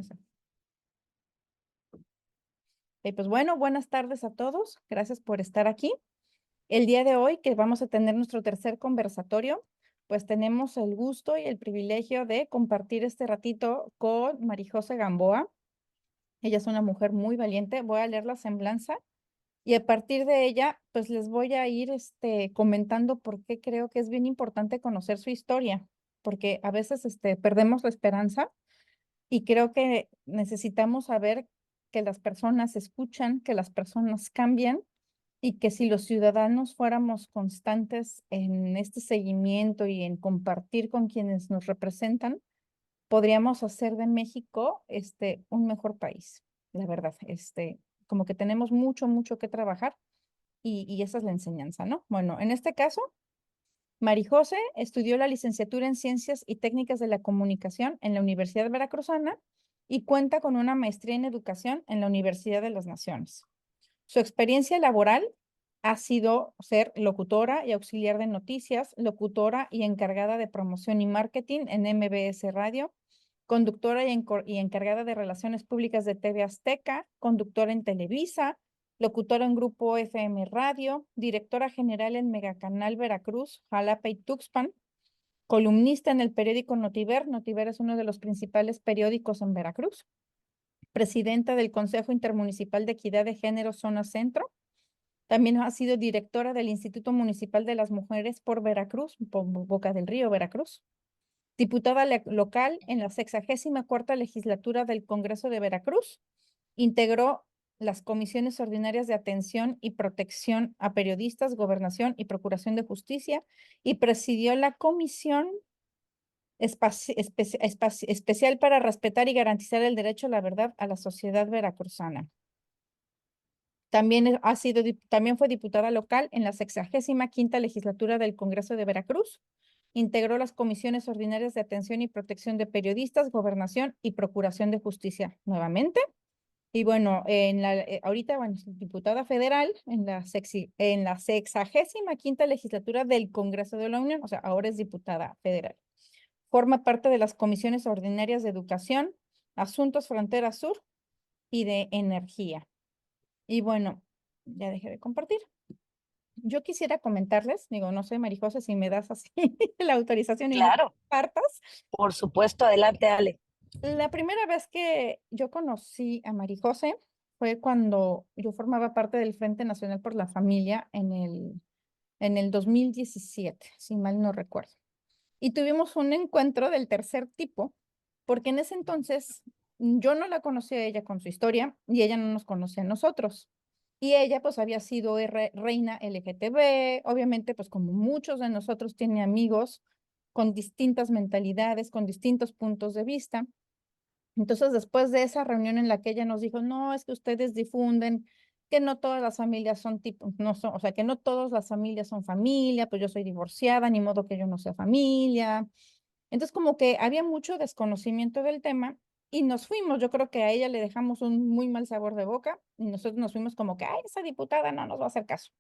Eso. Pues bueno, buenas tardes a todos. Gracias por estar aquí. El día de hoy, que vamos a tener nuestro tercer conversatorio, pues tenemos el gusto y el privilegio de compartir este ratito con Marijose Gamboa. Ella es una mujer muy valiente. Voy a leer la semblanza y a partir de ella, pues les voy a ir comentando por qué creo que es bien importante conocer su historia, porque a veces perdemos la esperanza. Y creo que necesitamos saber que las personas escuchan, que las personas cambian y que si los ciudadanos fuéramos constantes en este seguimiento y en compartir con quienes nos representan, podríamos hacer de México un mejor país, la verdad. Como que tenemos mucho, mucho que trabajar y esa es la enseñanza, ¿no? Bueno, en este caso, Marijose estudió la licenciatura en Ciencias y Técnicas de la Comunicación en la Universidad Veracruzana y cuenta con una maestría en Educación en la Universidad de las Naciones. Su experiencia laboral ha sido ser locutora y auxiliar de noticias, locutora y encargada de promoción y marketing en MBS Radio, conductora y encargada de relaciones públicas de TV Azteca, conductora en Televisa, locutora en Grupo FM Radio, directora general en Megacanal Veracruz, Jalapa y Tuxpan, columnista en el periódico Notiver. Notiver es uno de los principales periódicos en Veracruz, presidenta del Consejo Intermunicipal de Equidad de Género Zona Centro. También ha sido directora del Instituto Municipal de las Mujeres por Veracruz, por Boca del Río, Veracruz. Diputada local en la 64ª legislatura del Congreso de Veracruz. Integró las comisiones ordinarias de atención y protección a periodistas, gobernación y procuración de justicia y presidió la comisión especial para respetar y garantizar el derecho a la verdad a la sociedad veracruzana. También fue diputada local en la 65ª legislatura del Congreso de Veracruz. Integró las comisiones ordinarias de atención y protección de periodistas, gobernación y procuración de justicia nuevamente. Y bueno, ahorita, bueno, es diputada federal en la 65ª legislatura del Congreso de la Unión, o sea, ahora es diputada federal. Forma parte de las comisiones ordinarias de Educación, Asuntos Frontera Sur y de Energía. Y bueno, ya dejé de compartir. Yo quisiera comentarles, digo, no sé, Marijose, si me das así la autorización y no Claro, partas. por supuesto, adelante, Ale. La primera vez que yo conocí a Marijose fue cuando yo formaba parte del Frente Nacional por la Familia en el 2017, si mal no recuerdo. Y tuvimos un encuentro del tercer tipo, porque en ese entonces yo no la conocía a ella con su historia y ella no nos conocía a nosotros. Y ella pues había sido reina LGTB, obviamente pues como muchos de nosotros tiene amigos con distintas mentalidades, con distintos puntos de vista. Entonces, después de esa reunión en la que ella nos dijo, no, es que ustedes difunden que no todas las familias son tipo, no son, o sea, que no todas las familias son familia, pues yo soy divorciada, ni modo que yo no sea familia. Entonces, como que había mucho desconocimiento del tema y nos fuimos. Yo creo que a ella le dejamos un muy mal sabor de boca y nosotros nos fuimos como que, ay, esa diputada no nos va a hacer caso.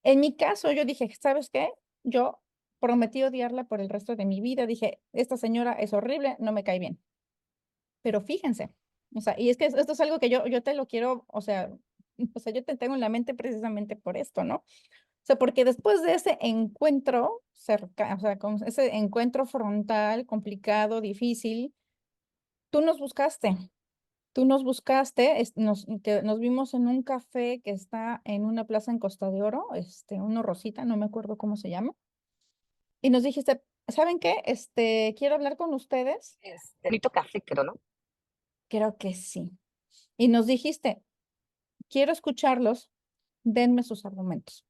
En mi caso, yo dije, ¿sabes qué? Yo prometí odiarla por el resto de mi vida. Dije, esta señora es horrible, no me cae bien. Pero fíjense, o sea, y es que esto es algo que yo te lo quiero, o sea, yo te tengo en la mente precisamente por esto, ¿no? O sea, porque después de ese encuentro o sea, con ese encuentro frontal, complicado, difícil, tú nos buscaste, nos vimos en un café que está en una plaza en Costa de Oro, uno Rosita, no me acuerdo cómo se llama, y nos dijiste, ¿saben qué? Quiero hablar con ustedes. Bonito café, creo, ¿no? Creo que sí. Y nos dijiste, quiero escucharlos, denme sus argumentos.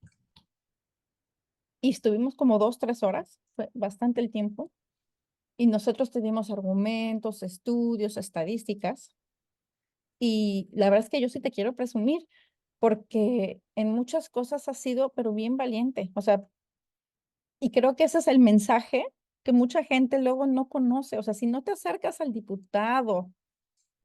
Y estuvimos como 2, 3 horas, fue bastante el tiempo, y nosotros te dimos argumentos, estudios, estadísticas, y la verdad es que yo sí te quiero presumir, porque en muchas cosas has sido, pero bien valiente, o sea, y creo que ese es el mensaje que mucha gente luego no conoce, o sea, si no te acercas al diputado,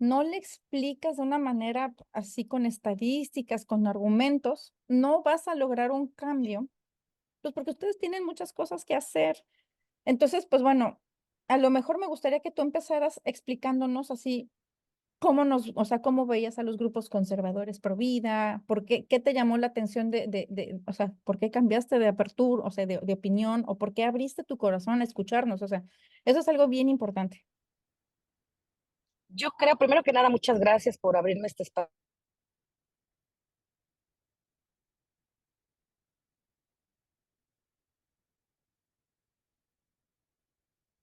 no le explicas de una manera así con estadísticas, con argumentos, no vas a lograr un cambio, pues porque ustedes tienen muchas cosas que hacer. Entonces, pues bueno, a lo mejor me gustaría que tú empezaras explicándonos así, o sea, cómo veías a los grupos conservadores pro vida? ¿Por qué, qué te llamó la atención o sea, por qué cambiaste de apertura, o sea, de opinión, o por qué abriste tu corazón a escucharnos? O sea, eso es algo bien importante. Yo creo, primero que nada, muchas gracias por abrirme este espacio.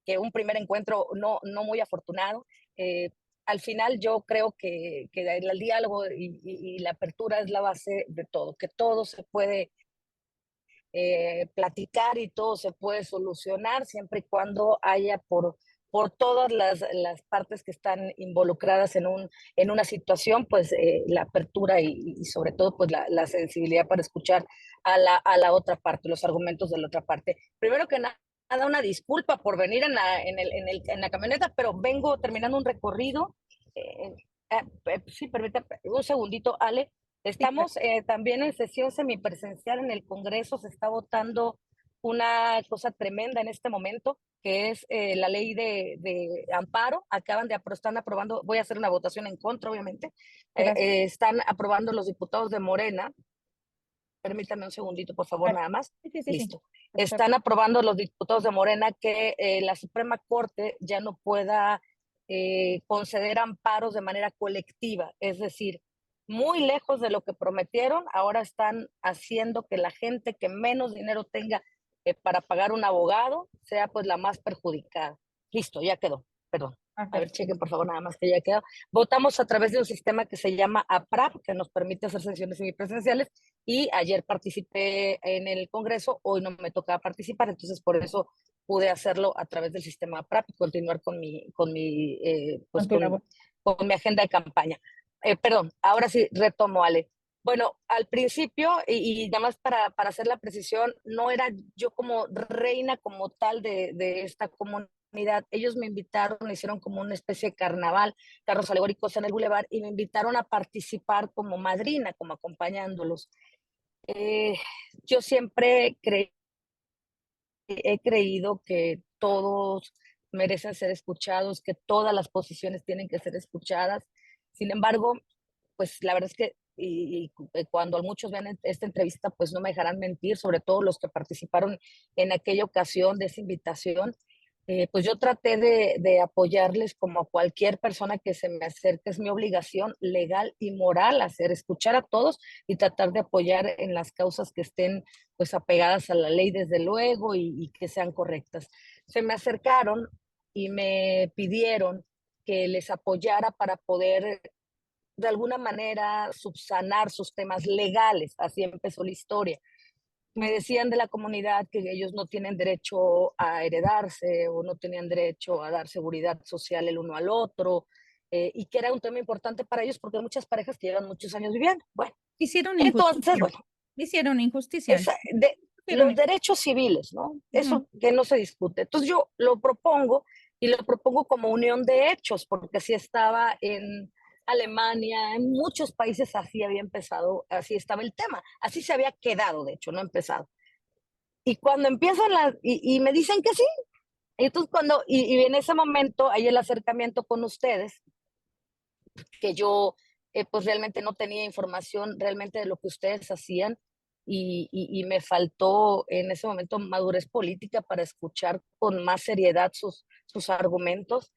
Que un primer encuentro no muy afortunado. Eh, Al final yo creo que el diálogo y la apertura es la base de todo, que todo se puede platicar y todo se puede solucionar siempre y cuando haya por todas las partes que están involucradas en una situación, pues la apertura y sobre todo pues la sensibilidad para escuchar a la otra parte, los argumentos de la otra parte. Primero que nada, una disculpa por venir en la camioneta, pero vengo terminando un recorrido. Eh, sí, permítame un segundito, Ale. Sí, claro. Estamos también en sesión semipresencial en el Congreso, se está votando una cosa tremenda en este momento, que es la ley de amparo. Están aprobando, voy a hacer una votación en contra, obviamente. Gracias. Están aprobando los diputados de Morena. Permítame un segundito, por favor, Ah, nada más. sí, sí, sí, sí. Listo. Perfecto. Están aprobando los diputados de Morena que la Suprema Corte ya no pueda conceder amparos de manera colectiva. Es decir, muy lejos de lo que prometieron, ahora están haciendo que la gente que menos dinero tenga para pagar un abogado sea pues la más perjudicada. Listo, ya quedó. Perdón. Ah, A ver, perfecto. chequen por favor nada más que ya quedó. Votamos a través de un sistema que se llama APRAP, que nos permite hacer sesiones semipresenciales y ayer participé en el Congreso, hoy no me tocaba participar, entonces por eso pude hacerlo a través del sistema PRAP y continuar Con tu labor. con mi agenda de campaña. Perdón, ahora sí retomo, Ale. Bueno, al principio, y nada más para hacer la precisión, no era yo como reina como tal de esta comunidad. Ellos me invitaron, me hicieron como una especie de carnaval, carros alegóricos en el bulevar, y me invitaron a participar como madrina, como acompañándolos. Eh, yo siempre he creído que todos merecen ser escuchados, que todas las posiciones tienen que ser escuchadas. Sin embargo, pues la verdad es que cuando muchos vean esta entrevista, pues no me dejarán mentir, sobre todo los que participaron en aquella ocasión de esa invitación. Pues yo traté de apoyarles como a cualquier persona que se me acerque. Es mi obligación legal y moral hacer, escuchar a todos y tratar de apoyar en las causas que estén pues apegadas a la ley desde luego y que sean correctas. Se me acercaron y me pidieron que les apoyara para poder de alguna manera subsanar sus temas legales. Así empezó la historia. Me Ok. decían de la comunidad que ellos no tienen derecho a heredarse o no tenían derecho a dar seguridad social el uno al otro, y que era un tema importante para ellos porque hay muchas parejas que llevan muchos años viviendo. Bueno, Hicieron entonces, injusticia. bueno, Hicieron injusticia. es de Hicieron los injusticia. derechos civiles, ¿no? Ujú. Eso que no se discute. Entonces yo lo propongo y lo propongo como unión de hechos, porque así estaba en Alemania, en muchos países así había empezado, así estaba el tema, así se había quedado, de hecho, no empezado. Y cuando empiezan y me dicen que sí, entonces y en ese momento hay el acercamiento con ustedes, que yo pues realmente no tenía información realmente de lo que ustedes hacían y me faltó en ese momento madurez política para escuchar con más seriedad sus argumentos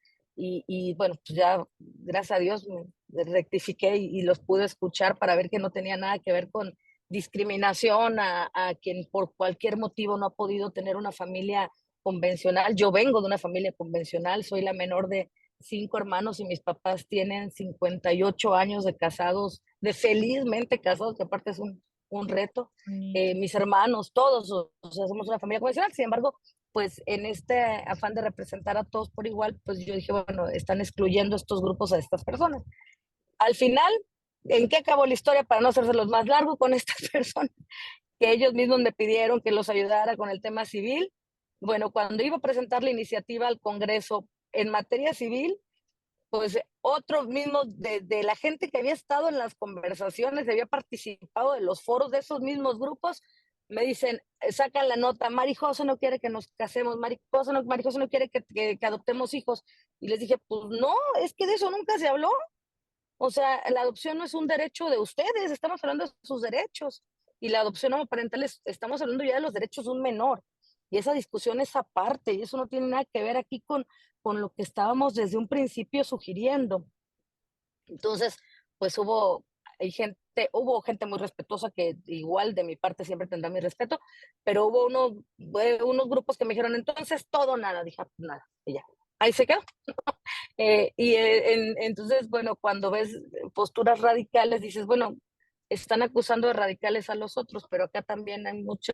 bueno, pues ya gracias a Dios me rectifiqué y los pude escuchar para ver que no tenía nada que ver con discriminación a quien por cualquier motivo no ha podido tener una familia convencional. Yo vengo de una familia convencional, soy la menor de 5 hermanos y mis papás tienen 58 años de casados, de felizmente casados, que aparte es un reto. Bonito. Mis hermanos, todos, o sea, somos una familia convencional. Sin embargo, pues en este afán de representar a todos por igual, pues yo dije, bueno, están excluyendo estos grupos a estas personas. Al final, ¿en qué acabó la historia? Para no hacerse los más largo con estas personas, que ellos mismos me pidieron que los ayudara con el tema civil. Bueno, cuando iba a presentar la iniciativa al Congreso en materia civil, pues otros mismos de la gente que había estado en las conversaciones, había participado de los foros de esos mismos grupos, me dicen, sacan la nota, Mari José no quiere que nos casemos, Mari José no quiere que adoptemos hijos. Y les dije, pues no, es que de eso nunca se habló. O sea, la adopción no es un derecho de ustedes, estamos hablando de sus derechos. Y la adopción homoparental estamos hablando ya de los derechos de un menor. Y esa discusión es aparte, y eso no tiene nada que ver aquí con lo que estábamos desde un principio sugiriendo. Entonces, pues hubo gente muy respetuosa que igual de mi parte siempre tendrá mi respeto, pero hubo unos grupos que me dijeron, entonces todo o nada, dije, "Ah, pues nada, y ya, ahí se quedó. Entonces, bueno, cuando ves posturas radicales, dices, bueno, están acusando de radicales a los otros, pero acá también hay mucha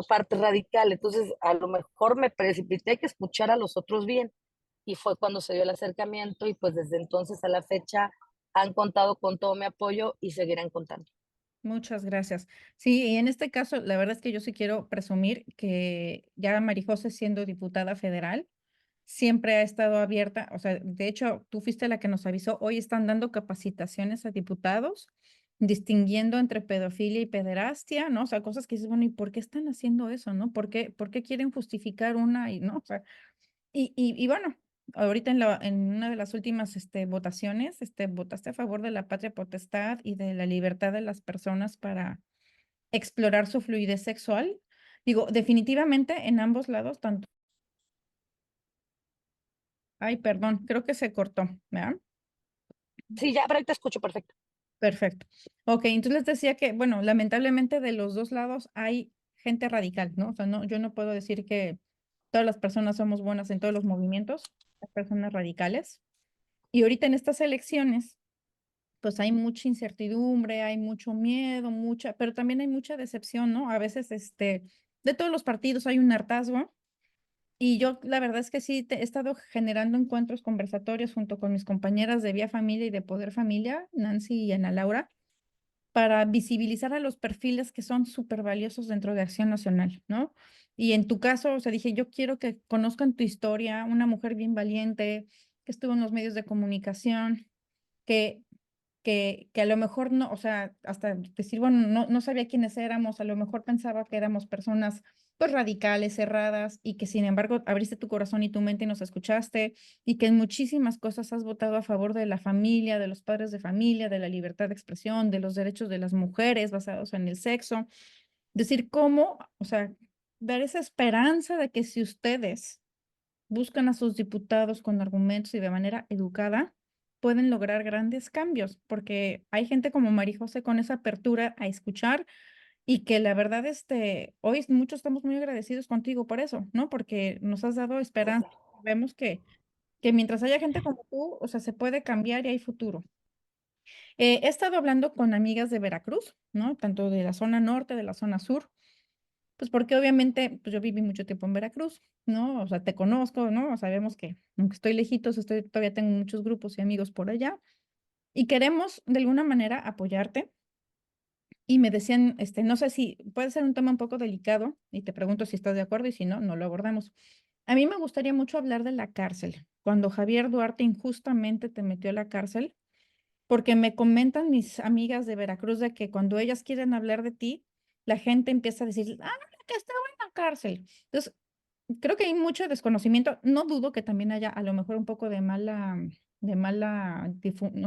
parte radical, entonces a lo mejor me precipité, hay que escuchar a los otros bien, y fue cuando se dio el acercamiento y pues desde entonces a la fecha han contado con todo mi apoyo y seguirán contando. Muchas gracias. Sí, y en este caso, la verdad es que yo sí quiero presumir que ya Marijose siendo diputada federal, siempre ha estado abierta, o sea, de hecho, tú fuiste la que nos avisó, hoy están dando capacitaciones a diputados, distinguiendo entre pedofilia y pederastia, ¿no? O sea, cosas que dices, bueno, ¿y por qué están haciendo eso, no? Por qué quieren justificar una y no? O sea, y bueno, ahorita en una de las últimas votaciones, votaste a favor de la patria potestad y de la libertad de las personas para explorar su fluidez sexual. Digo, definitivamente en ambos lados, tanto. Ay, perdón, creo que se cortó, ¿verdad? Sí, ya, pero ahí te escucho perfecto. Perfecto. Ok, entonces les decía que, bueno, lamentablemente de los dos lados hay gente radical, ¿no? O sea, no, yo no puedo decir que todas las personas somos buenas en todos los movimientos, hay personas radicales. Y ahorita en estas elecciones, pues hay mucha incertidumbre, hay mucho miedo, pero también hay mucha decepción, ¿no? A veces, de todos los partidos hay un hartazgo. Y yo, la verdad es que sí, he estado generando encuentros conversatorios junto con mis compañeras de Vía Familia y de Poder Familia, Nancy y Ana Laura, para visibilizar a los perfiles que son súper valiosos dentro de Acción Nacional, ¿no? Y en tu caso, o sea, dije, yo quiero que conozcan tu historia, una mujer bien valiente, que estuvo en los medios de comunicación, que, que a lo mejor no, o sea, hasta decir, bueno, no sabía quiénes éramos, a lo mejor pensaba que éramos personas pues radicales, cerradas, y que sin embargo abriste tu corazón y tu mente y nos escuchaste, y que en muchísimas cosas has votado a favor de la familia, de los padres de familia, de la libertad de expresión, de los derechos de las mujeres basados en el sexo. Decir cómo, o sea, dar esa esperanza de que si ustedes buscan a sus diputados con argumentos y de manera educada, pueden lograr grandes cambios, porque hay gente como María José con esa apertura a escuchar y que la verdad, hoy muchos estamos muy agradecidos contigo por eso, ¿no? Porque nos has dado esperanza. Vemos que mientras haya gente como tú, o sea, se puede cambiar y hay futuro. He estado hablando con amigas de Veracruz, ¿no? Tanto de la zona norte, de la zona sur, pues porque obviamente pues yo viví mucho tiempo en Veracruz, ¿no? O sea, te conozco, ¿no? Sabemos que aunque estoy lejitos, todavía tengo muchos grupos y amigos por allá y queremos de alguna manera apoyarte. Y me decían, no sé si puede ser un tema un poco delicado y te pregunto si estás de acuerdo y si no, no lo abordamos. A mí me gustaría mucho hablar de la cárcel, cuando Javier Duarte injustamente te metió a la cárcel, porque me comentan mis amigas de Veracruz de que cuando ellas quieren hablar de ti, la gente empieza a decir, ah, que estaba en la cárcel. Entonces, creo que hay mucho desconocimiento. No dudo que también haya a lo mejor un poco o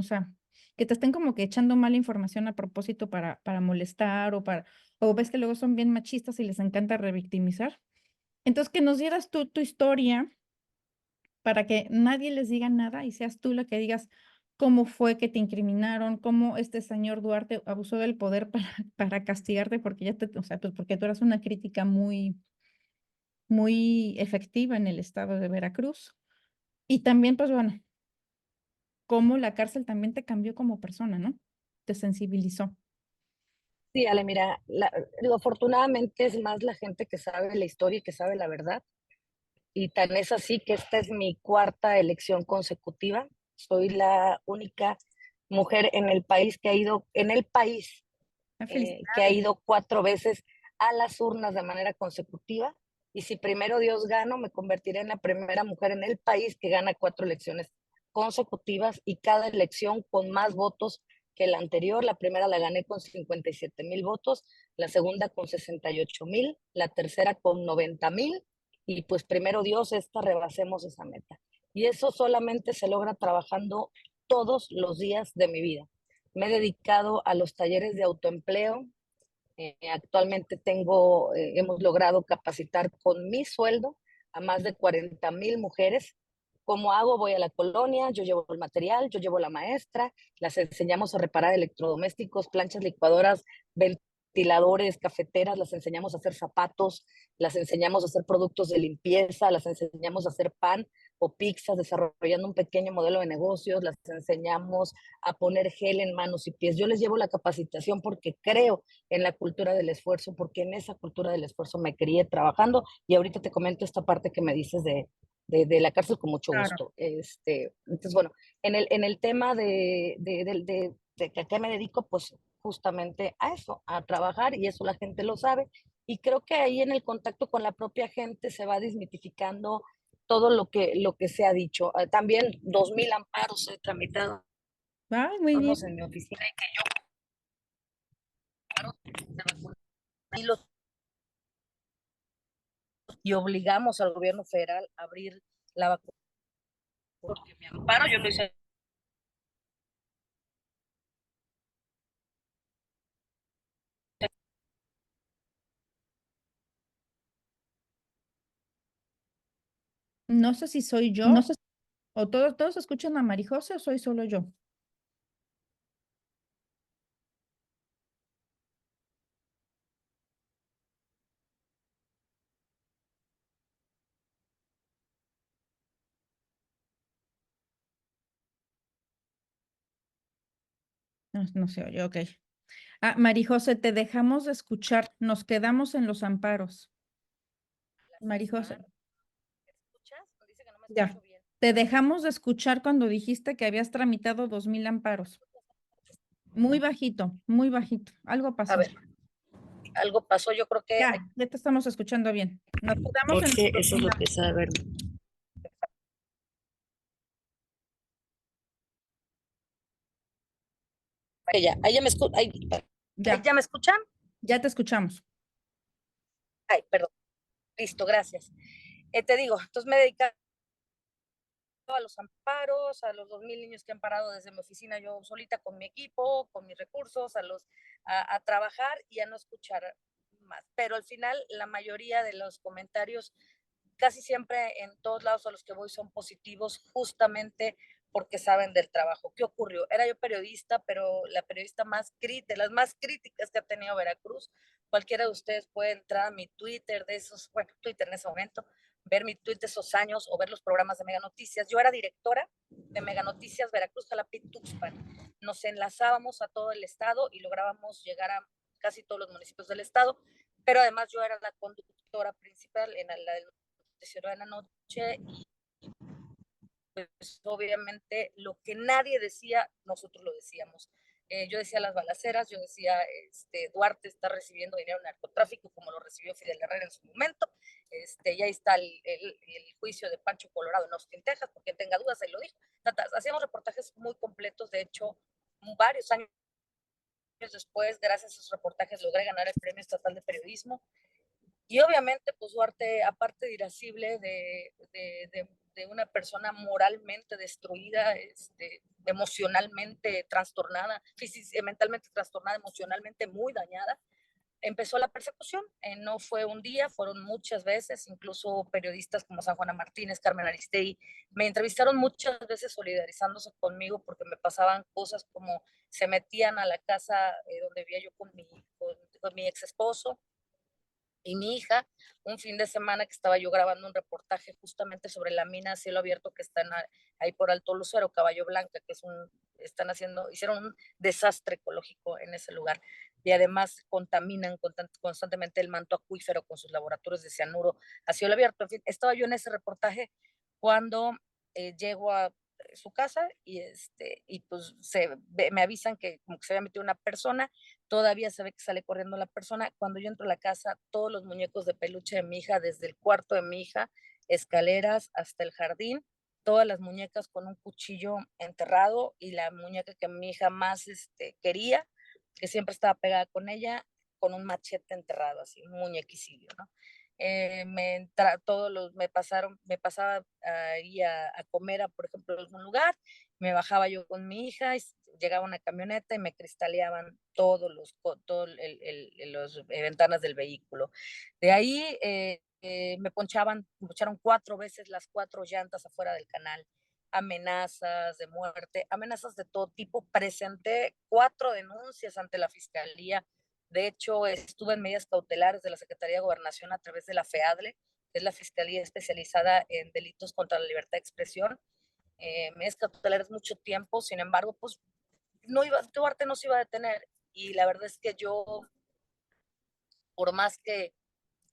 sea, que te estén como que echando mala información a propósito para molestar o ves que luego son bien machistas y les encanta revictimizar. Entonces, que nos dieras tú tu historia para que nadie les diga nada y seas tú la que digas cómo fue que te incriminaron, cómo este señor Duarte abusó del poder para castigarte porque o sea, pues porque tú eras una crítica muy efectiva en el estado de Veracruz. Y también, pues bueno, cómo la cárcel también te cambió como persona, ¿no? Te sensibilizó. Sí, Ale, mira, digo, afortunadamente es más la gente que sabe la historia y que sabe la verdad. Y tan es así que esta es mi cuarta elección consecutiva. Soy la única mujer en el país Ah, que ha felicidades. ido 4 veces a las urnas de manera consecutiva. Y si primero Dios gano, me convertiré en la primera mujer en el país que gana 4 elecciones consecutivas y cada elección con más votos que la anterior. La primera la gané con 57,000 votos, la segunda con 68,000, la tercera con 90,000 y pues primero Dios, esta rebasemos esa meta. Y eso solamente se logra trabajando todos los días de mi vida. Me he dedicado a los talleres de autoempleo. Actualmente hemos logrado capacitar con mi sueldo a más de 40,000 mujeres. ¿Cómo hago? Voy a la colonia, yo llevo el material, yo llevo la maestra, las enseñamos a reparar electrodomésticos, planchas, licuadoras, ventiladores, cafeteras, las enseñamos a hacer zapatos, las enseñamos a hacer productos de limpieza, las enseñamos a hacer pan o pizzas, desarrollando un pequeño modelo de negocios, las enseñamos a poner gel en manos y pies. Yo les llevo la capacitación porque creo en la cultura del esfuerzo, porque en esa cultura del esfuerzo me crié trabajando, y ahorita te comento esta parte que me dices de la cárcel con mucho Claro. gusto. Entonces, bueno, en el tema de que a qué me dedico, pues justamente a eso, a trabajar, y eso la gente lo sabe. Y creo que ahí en el contacto con la propia gente se va desmitificando todo lo que se ha dicho. También 2,000 amparos he tramitado Ay, muy bien. en mi oficina y, y obligamos al gobierno federal a abrir la vacuna. Porque mi amparo yo lo hice. No sé si soy No yo sé. o todos escuchan a Marijose o soy solo yo. No, no se oye, ok. Ah, Marijose, te dejamos de escuchar. Nos quedamos en los amparos. Marijose, ¿Me escuchas? Dice que no me ya. escucho bien. Te dejamos de escuchar cuando dijiste que habías tramitado 2,000 amparos. Muy bajito, muy bajito. Algo A pasó. ver, algo pasó, yo creo que Ya, ya te estamos escuchando bien. Nos quedamos en porque los eso es 2,000 lo que sabe. Ahí ya me escuchan. Ahí Ya, ya me escuchan. ya te escuchamos. Ay, perdón. Listo, gracias. Te digo, entonces me he dedicado a los amparos, a los 2,000 niños que han parado desde mi oficina yo solita con mi equipo, con mis recursos, a trabajar y a no escuchar más. Pero al final la mayoría de los comentarios, casi siempre en todos lados a los que voy, son positivos, justamente porque saben del trabajo. ¿Qué ocurrió? Era yo periodista, pero la periodista de las más críticas que ha tenido Veracruz. Cualquiera de ustedes puede entrar a mi Twitter de esos, bueno, Twitter en ese momento, ver mi tweet de esos años o ver los programas de Mega Noticias. Yo era directora de Mega Noticias Veracruz, Jalapa y Tuxpan. Nos enlazábamos a todo el estado y lográbamos llegar a casi todos los municipios del estado, pero además yo era la conductora principal en la del noticiero de la noche, y pues obviamente lo que nadie decía, nosotros lo decíamos. Yo decía las balaceras, yo decía, Duarte está recibiendo dinero en narcotráfico como lo recibió Fidel Herrera en su momento. Y ahí está el juicio de Pancho Colorado en Austin, Texas, porque tenga dudas, él lo dijo. Hacíamos reportajes muy completos, de hecho, varios años después, gracias a esos reportajes, logré ganar el Premio Estatal de Periodismo. Y obviamente, pues Duarte, aparte de irascible, de una persona moralmente destruida, emocionalmente trastornada, mentalmente trastornada, emocionalmente muy dañada, empezó la persecución. No fue un día, fueron muchas veces, incluso periodistas como San Juana Martínez, Carmen Aristegui, me entrevistaron muchas veces solidarizándose conmigo porque me pasaban cosas como se metían a la casa donde vivía yo con mi ex esposo y mi hija, un fin de semana que estaba yo grabando un reportaje justamente sobre la mina a cielo abierto que están ahí por Alto Lucero, Caballo Blanca, hicieron un desastre ecológico en ese lugar, y además contaminan constantemente el manto acuífero con sus laboratorios de cianuro a cielo abierto. En fin, estaba yo en ese reportaje cuando llego a su casa y pues me avisan que como que se había metido una persona. Todavía se ve que sale corriendo la persona. Cuando yo entro a la casa, todos los muñecos de peluche de mi hija, desde el cuarto de mi hija, escaleras hasta el jardín, todas las muñecas con un cuchillo enterrado, y la muñeca que mi hija más quería, que siempre estaba pegada con ella, con un machete enterrado, así, un muñequicillo, ¿no? Me pasaba ahí a comer, por ejemplo, en algún lugar, Me bajaba yo con mi hija y llegaba una camioneta y me cristaleaban todos todo los ventanas del vehículo. De ahí me poncharon 4 veces las 4 llantas afuera del canal, amenazas de muerte, amenazas de todo tipo. Presenté 4 denuncias ante la fiscalía. De hecho, estuve en medidas cautelares de la Secretaría de Gobernación a través de la FEADLE, que es la Fiscalía Especializada en Delitos contra la Libertad de Expresión. Medidas cautelares mucho tiempo, sin embargo, pues Duarte no se iba a detener. Y la verdad es que yo, por más que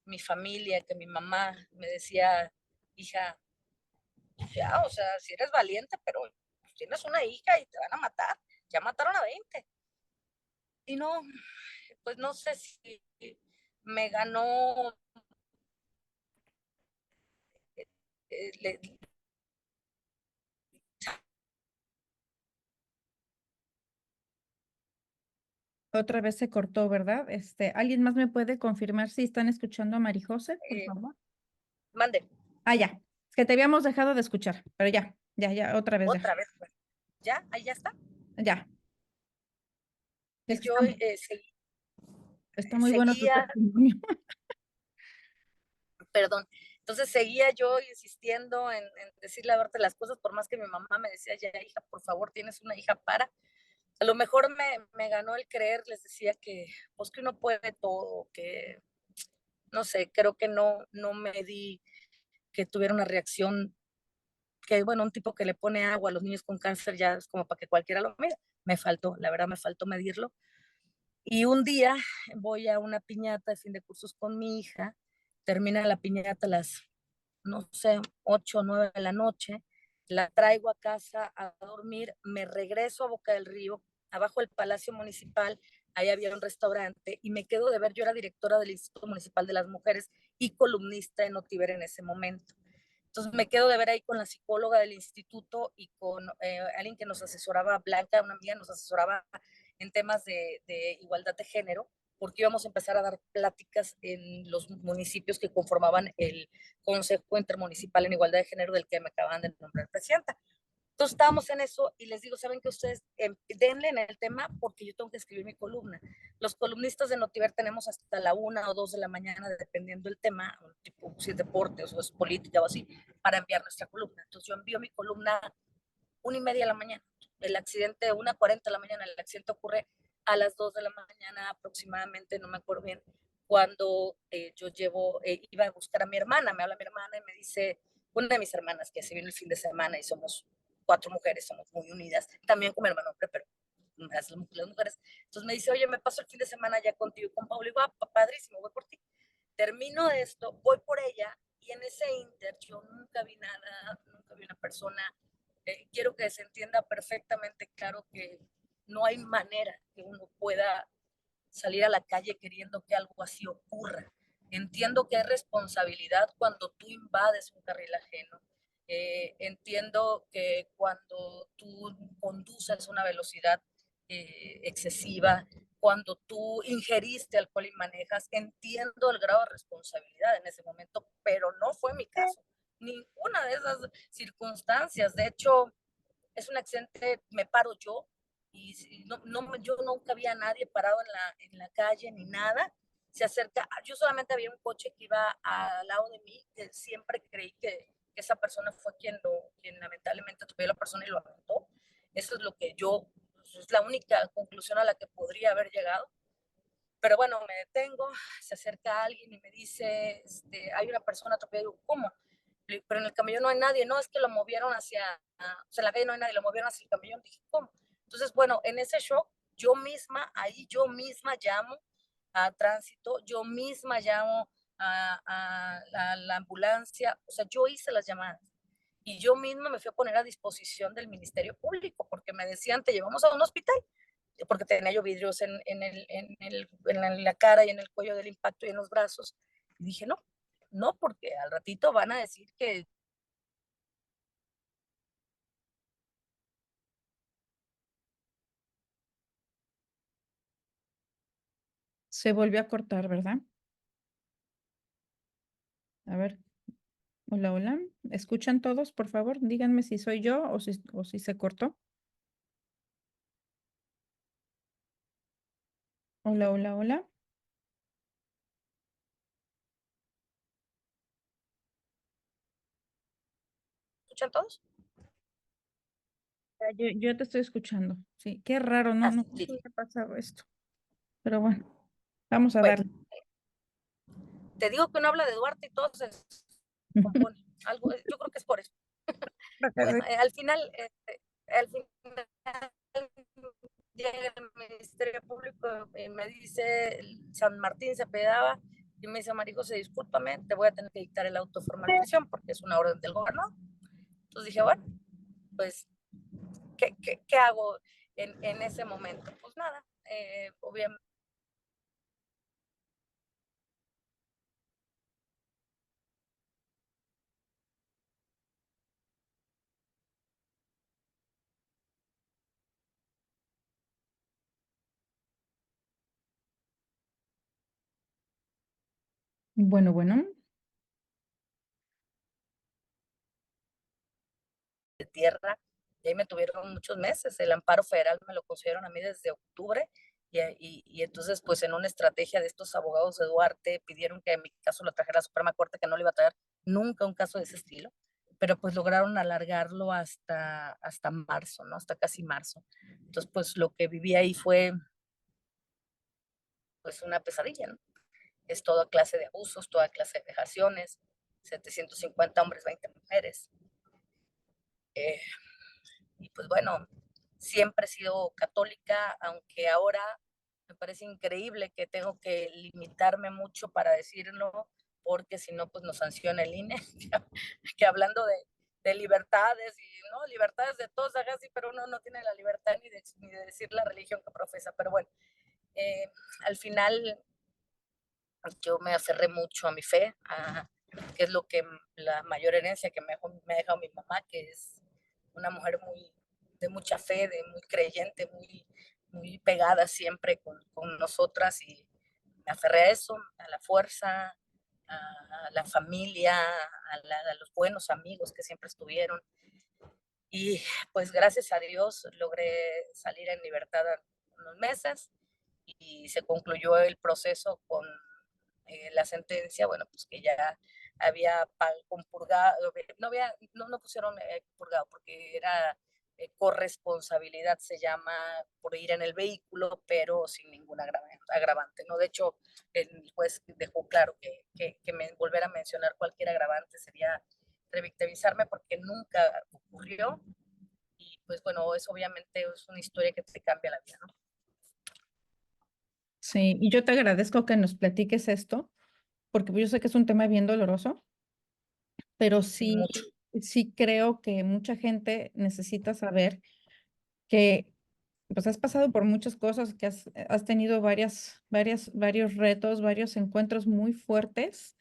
mi familia, que mi mamá me decía, hija, ya, o sea, si eres valiente, pero tienes una hija y te van a matar, ya mataron a 20. Y no, pues no sé si me ganó, le, Otra vez se cortó, ¿verdad? ¿Alguien más me puede confirmar si están escuchando a Marijose, por favor? mande, Ah, ya. Es que te habíamos dejado de escuchar, pero ya, otra vez ya. otra vez, pues, ya, ahí ya está. Ya. Es que Yo está muy bueno tu seguía, testimonio. perdón. Entonces seguía yo insistiendo en decirle a Duarte las cosas, por más que mi mamá me decía, ya hija, por favor, tienes una hija para. A lo mejor me ganó el creer, les decía que, pues que uno puede todo, que, no sé, creo que no me di que tuviera una reacción, que bueno, un tipo que le pone agua a los niños con cáncer ya es como para que cualquiera lo mida. Me faltó, la verdad me faltó medirlo. Y un día voy a una piñata de fin de cursos con mi hija, termina la piñata a las, no sé, 8 o 9 de la noche, la traigo a casa a dormir, me regreso a Boca del Río, abajo del Palacio Municipal, ahí había un restaurante y me quedo de ver, yo era directora del Instituto Municipal de las Mujeres y columnista en Notiver en ese momento. Entonces me quedo de ver ahí con la psicóloga del instituto y con alguien que nos asesoraba, Blanca, una amiga, nos asesoraba en temas de igualdad de género, porque íbamos a empezar a dar pláticas en los municipios que conformaban el Consejo Intermunicipal en Igualdad de Género del que me acaban de nombrar presidenta. Entonces estábamos en eso y les digo, ¿saben que ustedes denle en el tema? Porque yo tengo que escribir mi columna. Los columnistas de Notiver tenemos hasta la 1 o 2 de la mañana, dependiendo del tema, tipo si es deporte o es política o así, para enviar nuestra columna. Entonces yo envío mi columna 1:30 de la mañana. El accidente, 1:40 de la mañana, el accidente ocurre a las 2 de la mañana aproximadamente, no me acuerdo bien, cuando yo iba a buscar a mi hermana, me habla mi hermana y me dice, una de mis hermanas que se vino el fin de semana y somos 4 mujeres, somos muy unidas, también con mi hermano hombre, pero las mujeres. Entonces me dice, oye, me paso el fin de semana ya contigo, con Pablo, y digo, ah, padrísimo, voy por ti. Termino esto, voy por ella, y en ese inter yo nunca vi nada, nunca vi una persona. Quiero que se entienda perfectamente claro que no hay manera que uno pueda salir a la calle queriendo que algo así ocurra. Entiendo que es responsabilidad cuando tú invades un carril ajeno. Entiendo que cuando tú conduces a una velocidad excesiva, cuando tú ingeriste alcohol y manejas, entiendo el grado de responsabilidad en ese momento, pero no fue mi caso. Ninguna de esas circunstancias. De hecho, es un accidente, me paro yo y yo nunca había nadie parado en la calle ni nada. Se acerca, yo solamente había un coche que iba al lado de mí, que siempre creí que esa persona fue quien lamentablemente atropelló a la persona y lo aventó. Eso es lo que es la única conclusión a la que podría haber llegado. Pero bueno, me detengo, se acerca alguien y me dice, hay una persona atropellada. Digo, ¿cómo? Pero en el camellón no hay nadie. No, es que lo movieron o sea, en la calle no hay nadie, lo movieron hacia el camellón. Dije, ¿cómo? Entonces, bueno, en ese shock, yo misma llamo a tránsito, yo misma llamo a la ambulancia, o sea, yo hice las llamadas. Y yo misma me fui a poner a disposición del Ministerio Público, porque me decían, te llevamos a un hospital, porque tenía yo vidrios en la cara y en el cuello del impacto y en los brazos. Y dije, no, no, porque al ratito van a decir que Se volvió a cortar, ¿verdad? A ver, Hola, hola. ¿Escuchan todos, por favor? Díganme si soy yo o si se cortó. Hola, hola, hola. ¿Escuchan todos? Yo te estoy escuchando. Sí, qué raro, no, Ah, no, nunca listo. había pasado esto. Pero bueno, vamos a Bueno, darle. te digo que uno habla de Duarte y todo se compone. Algo, yo creo que es por eso. Bueno, al final llega el Ministerio Público y me dice, San Martín se pedaba y me dice, Marijo, se discúlpame, te voy a tener que dictar el auto de formal prisión porque es una orden del gobierno. Entonces dije, bueno, pues, ¿qué hago en ese momento? Pues nada, obviamente. Bueno, bueno. De tierra, y ahí me tuvieron muchos meses. El amparo federal me lo concedieron a mí desde octubre, y entonces, pues en una estrategia de estos abogados de Duarte, pidieron que en mi caso lo trajera a la Suprema Corte, que no le iba a traer nunca un caso de ese estilo, pero pues lograron alargarlo hasta marzo, ¿no? Hasta casi marzo. Entonces, pues lo que viví ahí fue pues una pesadilla, ¿no? Es toda clase de abusos, toda clase de vejaciones, 750 hombres, 20 mujeres. Eh, Y pues bueno, siempre he sido católica, aunque ahora me parece increíble que tengo que limitarme mucho para decirlo, porque si no, pues nos sanciona el INE, que hablando de libertades y no, libertades de todos, haga así, pero uno no tiene la libertad ni de decir la religión que profesa. Pero bueno, eh, al final yo me aferré mucho a mi fe, que es lo que la mayor herencia que me ha dejado mi mamá, que es una mujer de mucha fe, de muy creyente, muy pegada siempre con nosotras, y me aferré a eso, a la fuerza, a la familia, a los buenos amigos que siempre estuvieron. Y pues gracias a Dios logré salir en libertad unos meses y se concluyó el proceso con la sentencia, bueno, pues que ya había compurgado, no pusieron purgado porque era corresponsabilidad, se llama, por ir en el vehículo, pero sin ningún agravante, ¿no? De hecho, el juez dejó claro que volver a mencionar cualquier agravante sería revictimizarme porque nunca ocurrió, y pues bueno, es obviamente es una historia que te cambia la vida, ¿no? Sí, y yo te agradezco que nos platiques esto, porque yo sé que es un tema bien doloroso, pero Sí, sí, mucho. sí creo que mucha gente necesita saber que pues has pasado por muchas cosas, que has tenido varios retos, varios encuentros muy fuertes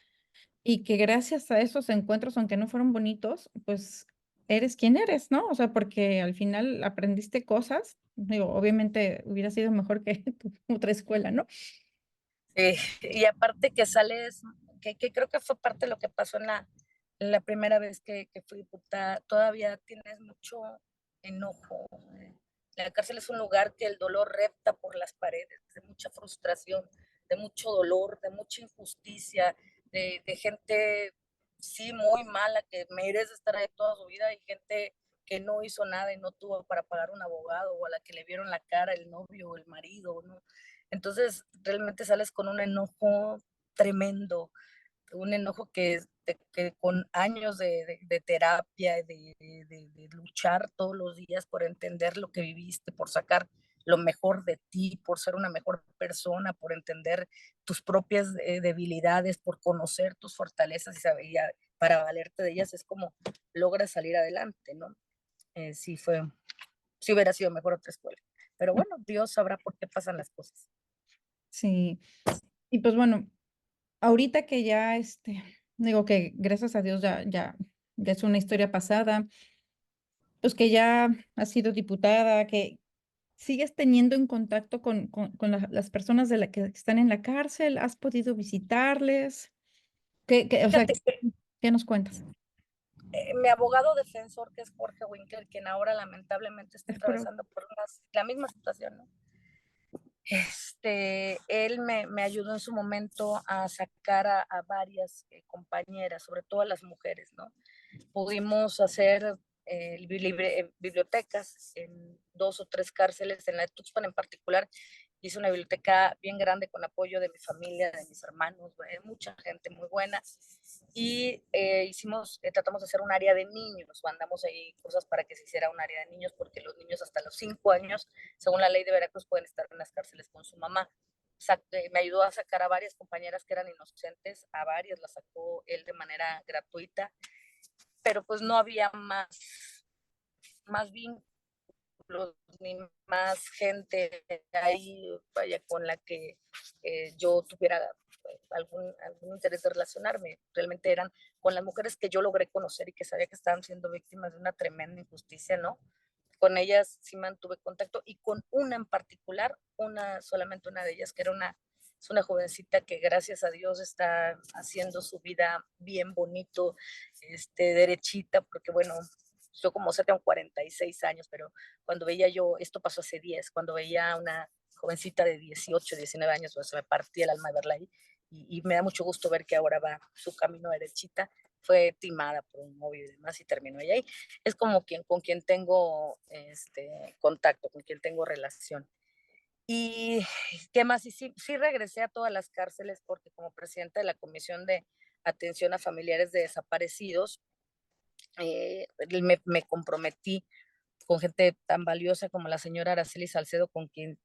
y que gracias a esos encuentros, aunque no fueron bonitos, pues eres quien eres, ¿no? O sea, porque al final aprendiste cosas, digo, obviamente hubiera sido mejor que tu otra escuela, ¿no? Sí, y aparte que sales, que creo que fue parte de lo que pasó en la primera vez que fui diputada, todavía tienes mucho enojo. La cárcel es un lugar que el dolor repta por las paredes, de mucha frustración, de mucho dolor, de mucha injusticia, de gente, sí, muy mala, que merece estar ahí toda su vida, y gente que no hizo nada y no tuvo para pagar un abogado, o a la que le vieron la cara el novio o el marido, ¿no? Entonces, realmente sales con un enojo tremendo, un enojo que con años de terapia, de luchar todos los días por entender lo que viviste, por sacar lo mejor de ti, por ser una mejor persona, por entender tus propias debilidades, por conocer tus fortalezas y saber, para valerte de ellas, es como logras salir adelante, ¿no? Sí, sí hubiera sido mejor otra escuela. Pero bueno, Dios sabrá por qué pasan las cosas. Sí, y pues bueno, ahorita que ya, digo que gracias a Dios ya es una historia pasada, pues que ya has sido diputada, que sigues teniendo en contacto con las personas que están en la cárcel, has podido visitarles, o sea, Fíjate que ¿qué nos cuentas? mi abogado defensor, que es Jorge Winkler, quien ahora lamentablemente está Pero, atravesando por la misma situación, ¿no? Él me ayudó en su momento a sacar a varias compañeras, sobre todo a las mujeres, ¿no? Pudimos hacer bibliotecas en 2 o 3 cárceles, en la de Tuxpan en particular. Hice una biblioteca bien grande con apoyo de mi familia, de mis hermanos, mucha gente muy buena. Y tratamos de hacer un área de niños, mandamos ahí cosas para que se hiciera un área de niños, porque los niños hasta los 5 años, según la ley de Veracruz, pueden estar en las cárceles con su mamá. Me ayudó a sacar a varias compañeras que eran inocentes, a varias las sacó él de manera gratuita, pero pues no había más vínculos ni más gente ahí, vaya, con la que yo tuviera algún interés de relacionarme. Realmente eran con las mujeres que yo logré conocer y que sabía que estaban siendo víctimas de una tremenda injusticia, ¿no? Con ellas sí mantuve contacto, y con una en particular, solamente una de ellas, que es una jovencita que gracias a Dios está haciendo su vida bien bonito, derechita, porque bueno, yo como sé tengo 46 años, pero cuando veía yo, esto pasó hace 10, cuando veía a una jovencita de 18, 19 años, pues me partía el alma de verla ahí, y me da mucho gusto ver que ahora va su camino derechita. Fue timada por un novio y demás y terminó ahí. Es como con quien tengo contacto, con quien tengo relación. ¿Y qué más? Y sí regresé a todas las cárceles, porque como presidenta de la Comisión de Atención a Familiares de Desaparecidos, me comprometí con gente tan valiosa como la señora Araceli Salcedo,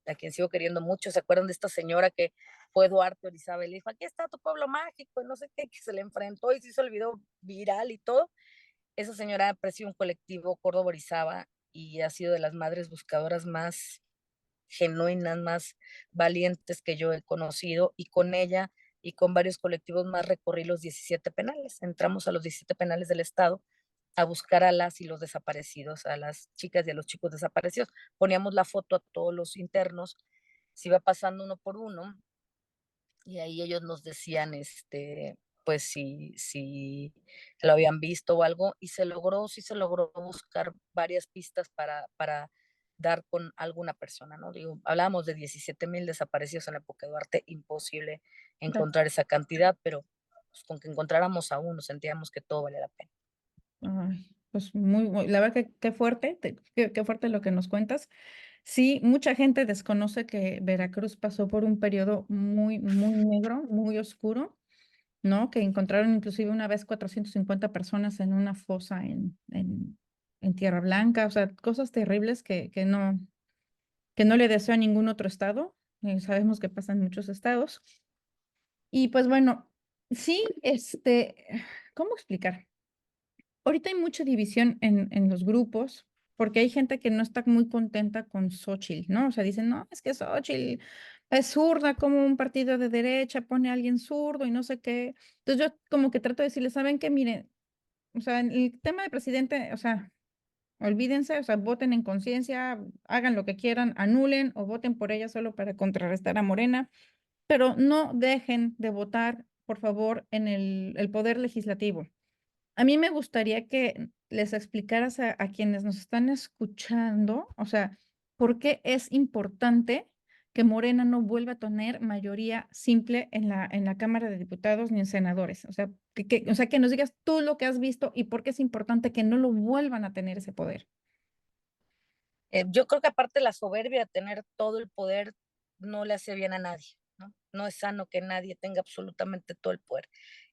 a quien sigo queriendo mucho. ¿Se acuerdan de esta señora que fue Duarte Orizaba? Le dijo, aquí está tu pueblo mágico, y no sé qué, que se le enfrentó y se hizo el video viral y todo? Esa señora presidió un colectivo Córdoba Orizaba y ha sido de las madres buscadoras más genuinas, más valientes que yo he conocido, y con ella y con varios colectivos más recorrí los 17 penales. Entramos a los 17 penales del estado a buscar a las y los desaparecidos, a las chicas y a los chicos desaparecidos. Poníamos la foto a todos los internos, se iba pasando uno por uno, y ahí ellos nos decían, pues si lo habían visto o algo, y sí se logró buscar varias pistas para dar con alguna persona, ¿no? Digo, hablábamos de 17,000 desaparecidos en la época de Duarte, imposible encontrar esa cantidad, pero pues, con que encontráramos a uno, sentíamos que todo valía la pena. ay, pues la verdad que qué fuerte, qué fuerte lo que nos cuentas. Sí, mucha gente desconoce que Veracruz pasó por un periodo muy negro, muy oscuro, ¿no? Que encontraron inclusive una vez 450 personas en una fosa en Tierra Blanca, o sea, cosas terribles que no le deseo a ningún otro estado. Sabemos que pasan en muchos estados. Y pues bueno, sí, ¿cómo explicar? Ahorita hay mucha división en los grupos, porque hay gente que no está muy contenta con Xóchitl, ¿no? O sea, dicen, no, es que Xóchitl es zurda, como un partido de derecha pone a alguien zurdo y no sé qué. Entonces yo como que trato de decirles, ¿saben qué? Miren, o sea, en el tema de presidente, o sea, olvídense, o sea, voten en conciencia, hagan lo que quieran, anulen o voten por ella solo para contrarrestar a Morena, pero no dejen de votar, por favor, en el poder legislativo. A mí me gustaría que les explicaras a quienes nos están escuchando, o sea, por qué es importante que Morena no vuelva a tener mayoría simple en la Cámara de Diputados ni en senadores. O sea, o sea, que nos digas tú lo que has visto y por qué es importante que no lo vuelvan a tener ese poder. Yo creo que aparte la soberbia de tener todo el poder no le hace bien a nadie, ¿no? No es sano que nadie tenga absolutamente todo el poder,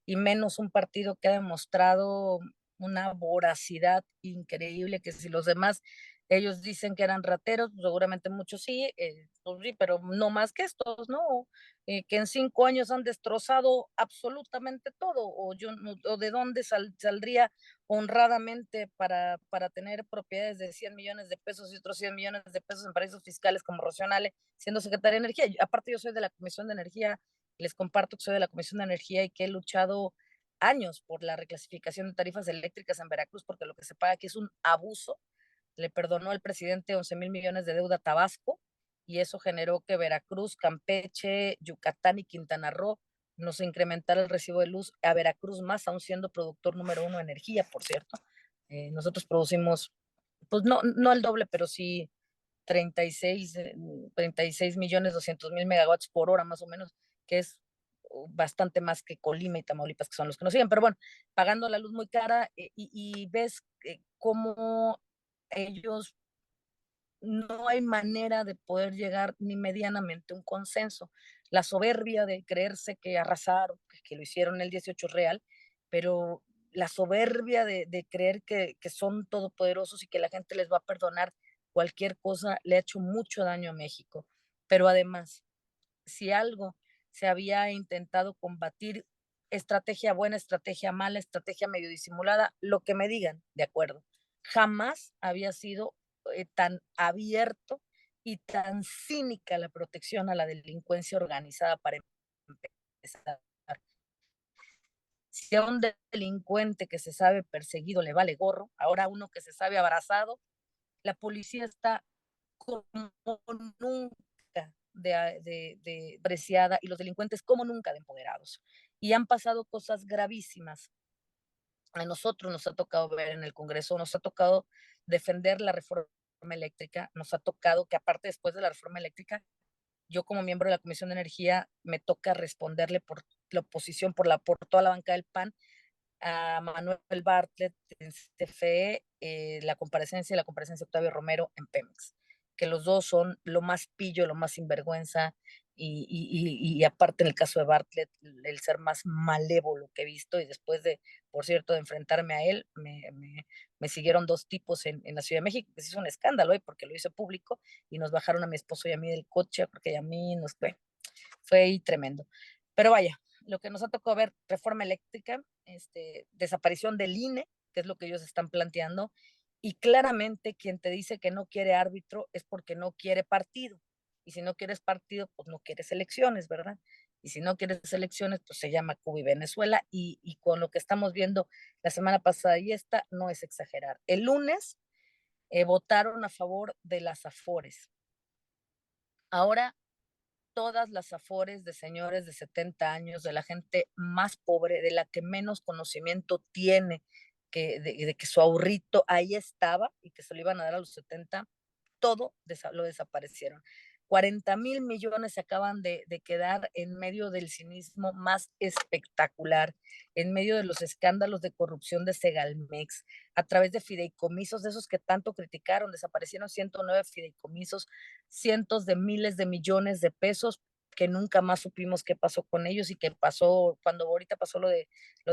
y menos un partido que ha demostrado una voracidad increíble, que si los demás, ellos dicen que eran rateros, pues seguramente muchos sí, pues sí, pero no más que estos, ¿no? Que en 5 años han destrozado absolutamente todo, o de dónde saldría honradamente para tener propiedades de 100 millones de pesos y otros 100 millones de pesos en paraísos fiscales como Rocío Nale, siendo secretaria de Energía. Aparte, yo soy de la Comisión de Energía, les comparto que soy de la Comisión de Energía y que he luchado años por la reclasificación de tarifas eléctricas en Veracruz, porque lo que se paga aquí es un abuso. Le perdonó el presidente 11,000 millones de deuda a Tabasco, y eso generó que Veracruz, Campeche, Yucatán y Quintana Roo nos incrementara el recibo de luz a Veracruz, más aún siendo productor número uno de energía, por cierto. Nosotros producimos, pues no el doble, pero sí 36 millones 200 mil megawatts por hora más o menos, que es bastante más que Colima y Tamaulipas, que son los que nos siguen, pero bueno, pagando la luz muy cara, y ves cómo ellos no hay manera de poder llegar ni medianamente a un consenso. La soberbia de creerse que arrasaron, que lo hicieron el 18 real, pero la soberbia de creer que son todopoderosos y que la gente les va a perdonar cualquier cosa le ha hecho mucho daño a México. Pero además, si algo se había intentado combatir, estrategia buena, estrategia mala, estrategia medio disimulada, lo que me digan, de acuerdo. Jamás había sido tan abierto y tan cínica la protección a la delincuencia organizada para empezar. Si a un delincuente que se sabe perseguido le vale gorro, ahora uno que se sabe abrazado, la policía está como nunca de preciada y los delincuentes como nunca de empoderados. Y han pasado cosas gravísimas. A nosotros nos ha tocado ver en el Congreso, nos ha tocado defender la reforma eléctrica, nos ha tocado que aparte después de la reforma eléctrica, yo como miembro de la Comisión de Energía me toca responderle por la oposición, por toda la banca del PAN, a Manuel Bartlett en CFE, la comparecencia de Octavio Romero en Pemex, que los dos son lo más pillo, lo más sinvergüenza, y aparte en el caso de Bartlett, el ser más malévolo que he visto, y después de, por cierto, de enfrentarme a él, me siguieron dos tipos en la Ciudad de México, que se hizo un escándalo, porque lo hice público, y nos bajaron a mi esposo y a mí del coche, porque a mí nos fue ahí tremendo. Pero vaya, lo que nos ha tocado ver, reforma eléctrica, desaparición del INE, que es lo que ellos están planteando, y claramente quien te dice que no quiere árbitro es porque no quiere partido, y si no quieres partido, pues no quieres elecciones, ¿verdad? Y si no quieres elecciones, pues se llama Cuba y Venezuela, y con lo que estamos viendo la semana pasada y esta, no es exagerar. El lunes votaron a favor de las AFORES. Ahora todas las afores de señores de 70 años, de la gente más pobre, de la que menos conocimiento tiene, de que su ahorrito ahí estaba y que se lo iban a dar a los 70, todo lo desaparecieron. 40,000 millones se acaban de quedar en medio del cinismo más espectacular, en medio de los escándalos de corrupción de Segalmex, a través de fideicomisos, de esos que tanto criticaron, desaparecieron 109 fideicomisos, cientos de miles de millones de pesos que nunca más supimos qué pasó con ellos y qué pasó cuando ahorita pasó lo de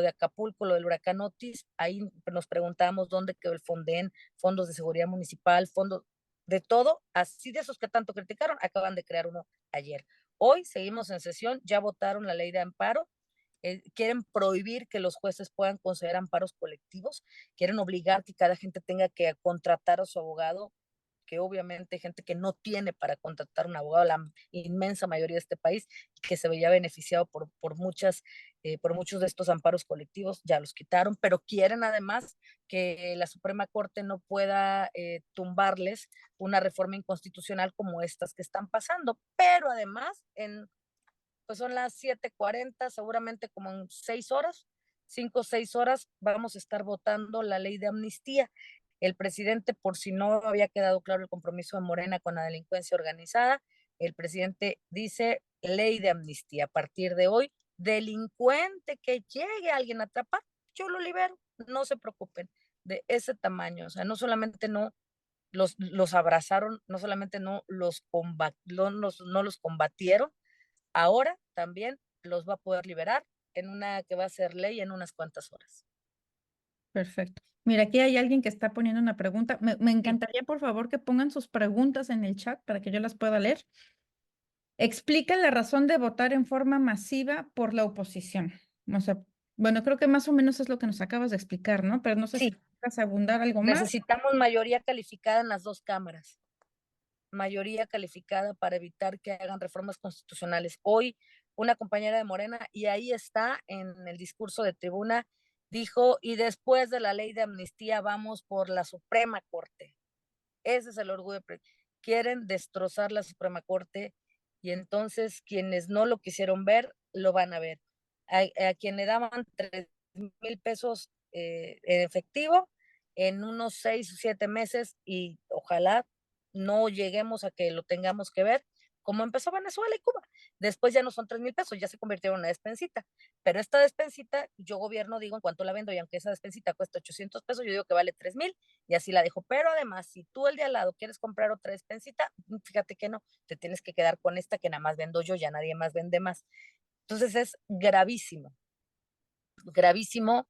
Acapulco, lo del huracán Otis, ahí nos preguntamos dónde quedó el Fonden, fondos de seguridad municipal, fondos de todo, así de esos que tanto criticaron, acaban de crear uno ayer. Hoy seguimos en sesión, ya votaron la ley de amparo, quieren prohibir que los jueces puedan conceder amparos colectivos, quieren obligar que cada gente tenga que contratar a su abogado, que obviamente hay gente que no tiene para contratar un abogado, la inmensa mayoría de este país, que se veía beneficiado por muchos de estos amparos colectivos, ya los quitaron, pero quieren además que la Suprema Corte no pueda tumbarles una reforma inconstitucional como estas que están pasando, pero además pues son las 7:40, seguramente como en 6 horas, 5 o 6 horas, vamos a estar votando la ley de amnistía. El presidente, por si no había quedado claro el compromiso de Morena con la delincuencia organizada, el presidente dice ley de amnistía. A partir de hoy, delincuente que llegue alguien a atrapar, yo lo libero, no se preocupen, de ese tamaño. O sea, no solamente no los abrazaron, no solamente no los combatieron, ahora también los va a poder liberar en una que va a ser ley en unas cuantas horas. Perfecto. Mira, aquí hay alguien que está poniendo una pregunta. Me Sí, encantaría, por favor, que pongan sus preguntas en el chat para que yo las pueda leer. Explica la razón de votar en forma masiva por la oposición. O sea, bueno, creo que más o menos es lo que nos acabas de explicar, ¿no? Pero no sé si sí, quieres abundar algo más. necesitamos mayoría calificada en las dos cámaras, mayoría calificada para evitar que hagan reformas constitucionales. Hoy una compañera de Morena, y ahí está en el discurso de tribuna, dijo, y después de la ley de amnistía vamos por la Suprema Corte. Ese es el orgullo. Quieren destrozar la Suprema Corte y entonces quienes no lo quisieron ver, lo van a ver. a quien le daban 3,000 pesos en efectivo en unos 6 o 7 meses y ojalá no lleguemos a que lo tengamos que ver como empezó Venezuela y Cuba. Después ya no son 3,000 pesos, ya se convirtieron en una despensita. Pero esta despensita, yo gobierno digo en cuánto la vendo y aunque esa despensita cuesta 800 pesos, yo digo que vale 3,000 y así la dejo. Pero además, si tú el de al lado quieres comprar otra despensita, fíjate que no, te tienes que quedar con esta que nada más vendo yo, ya nadie más vende más. Entonces es gravísimo, gravísimo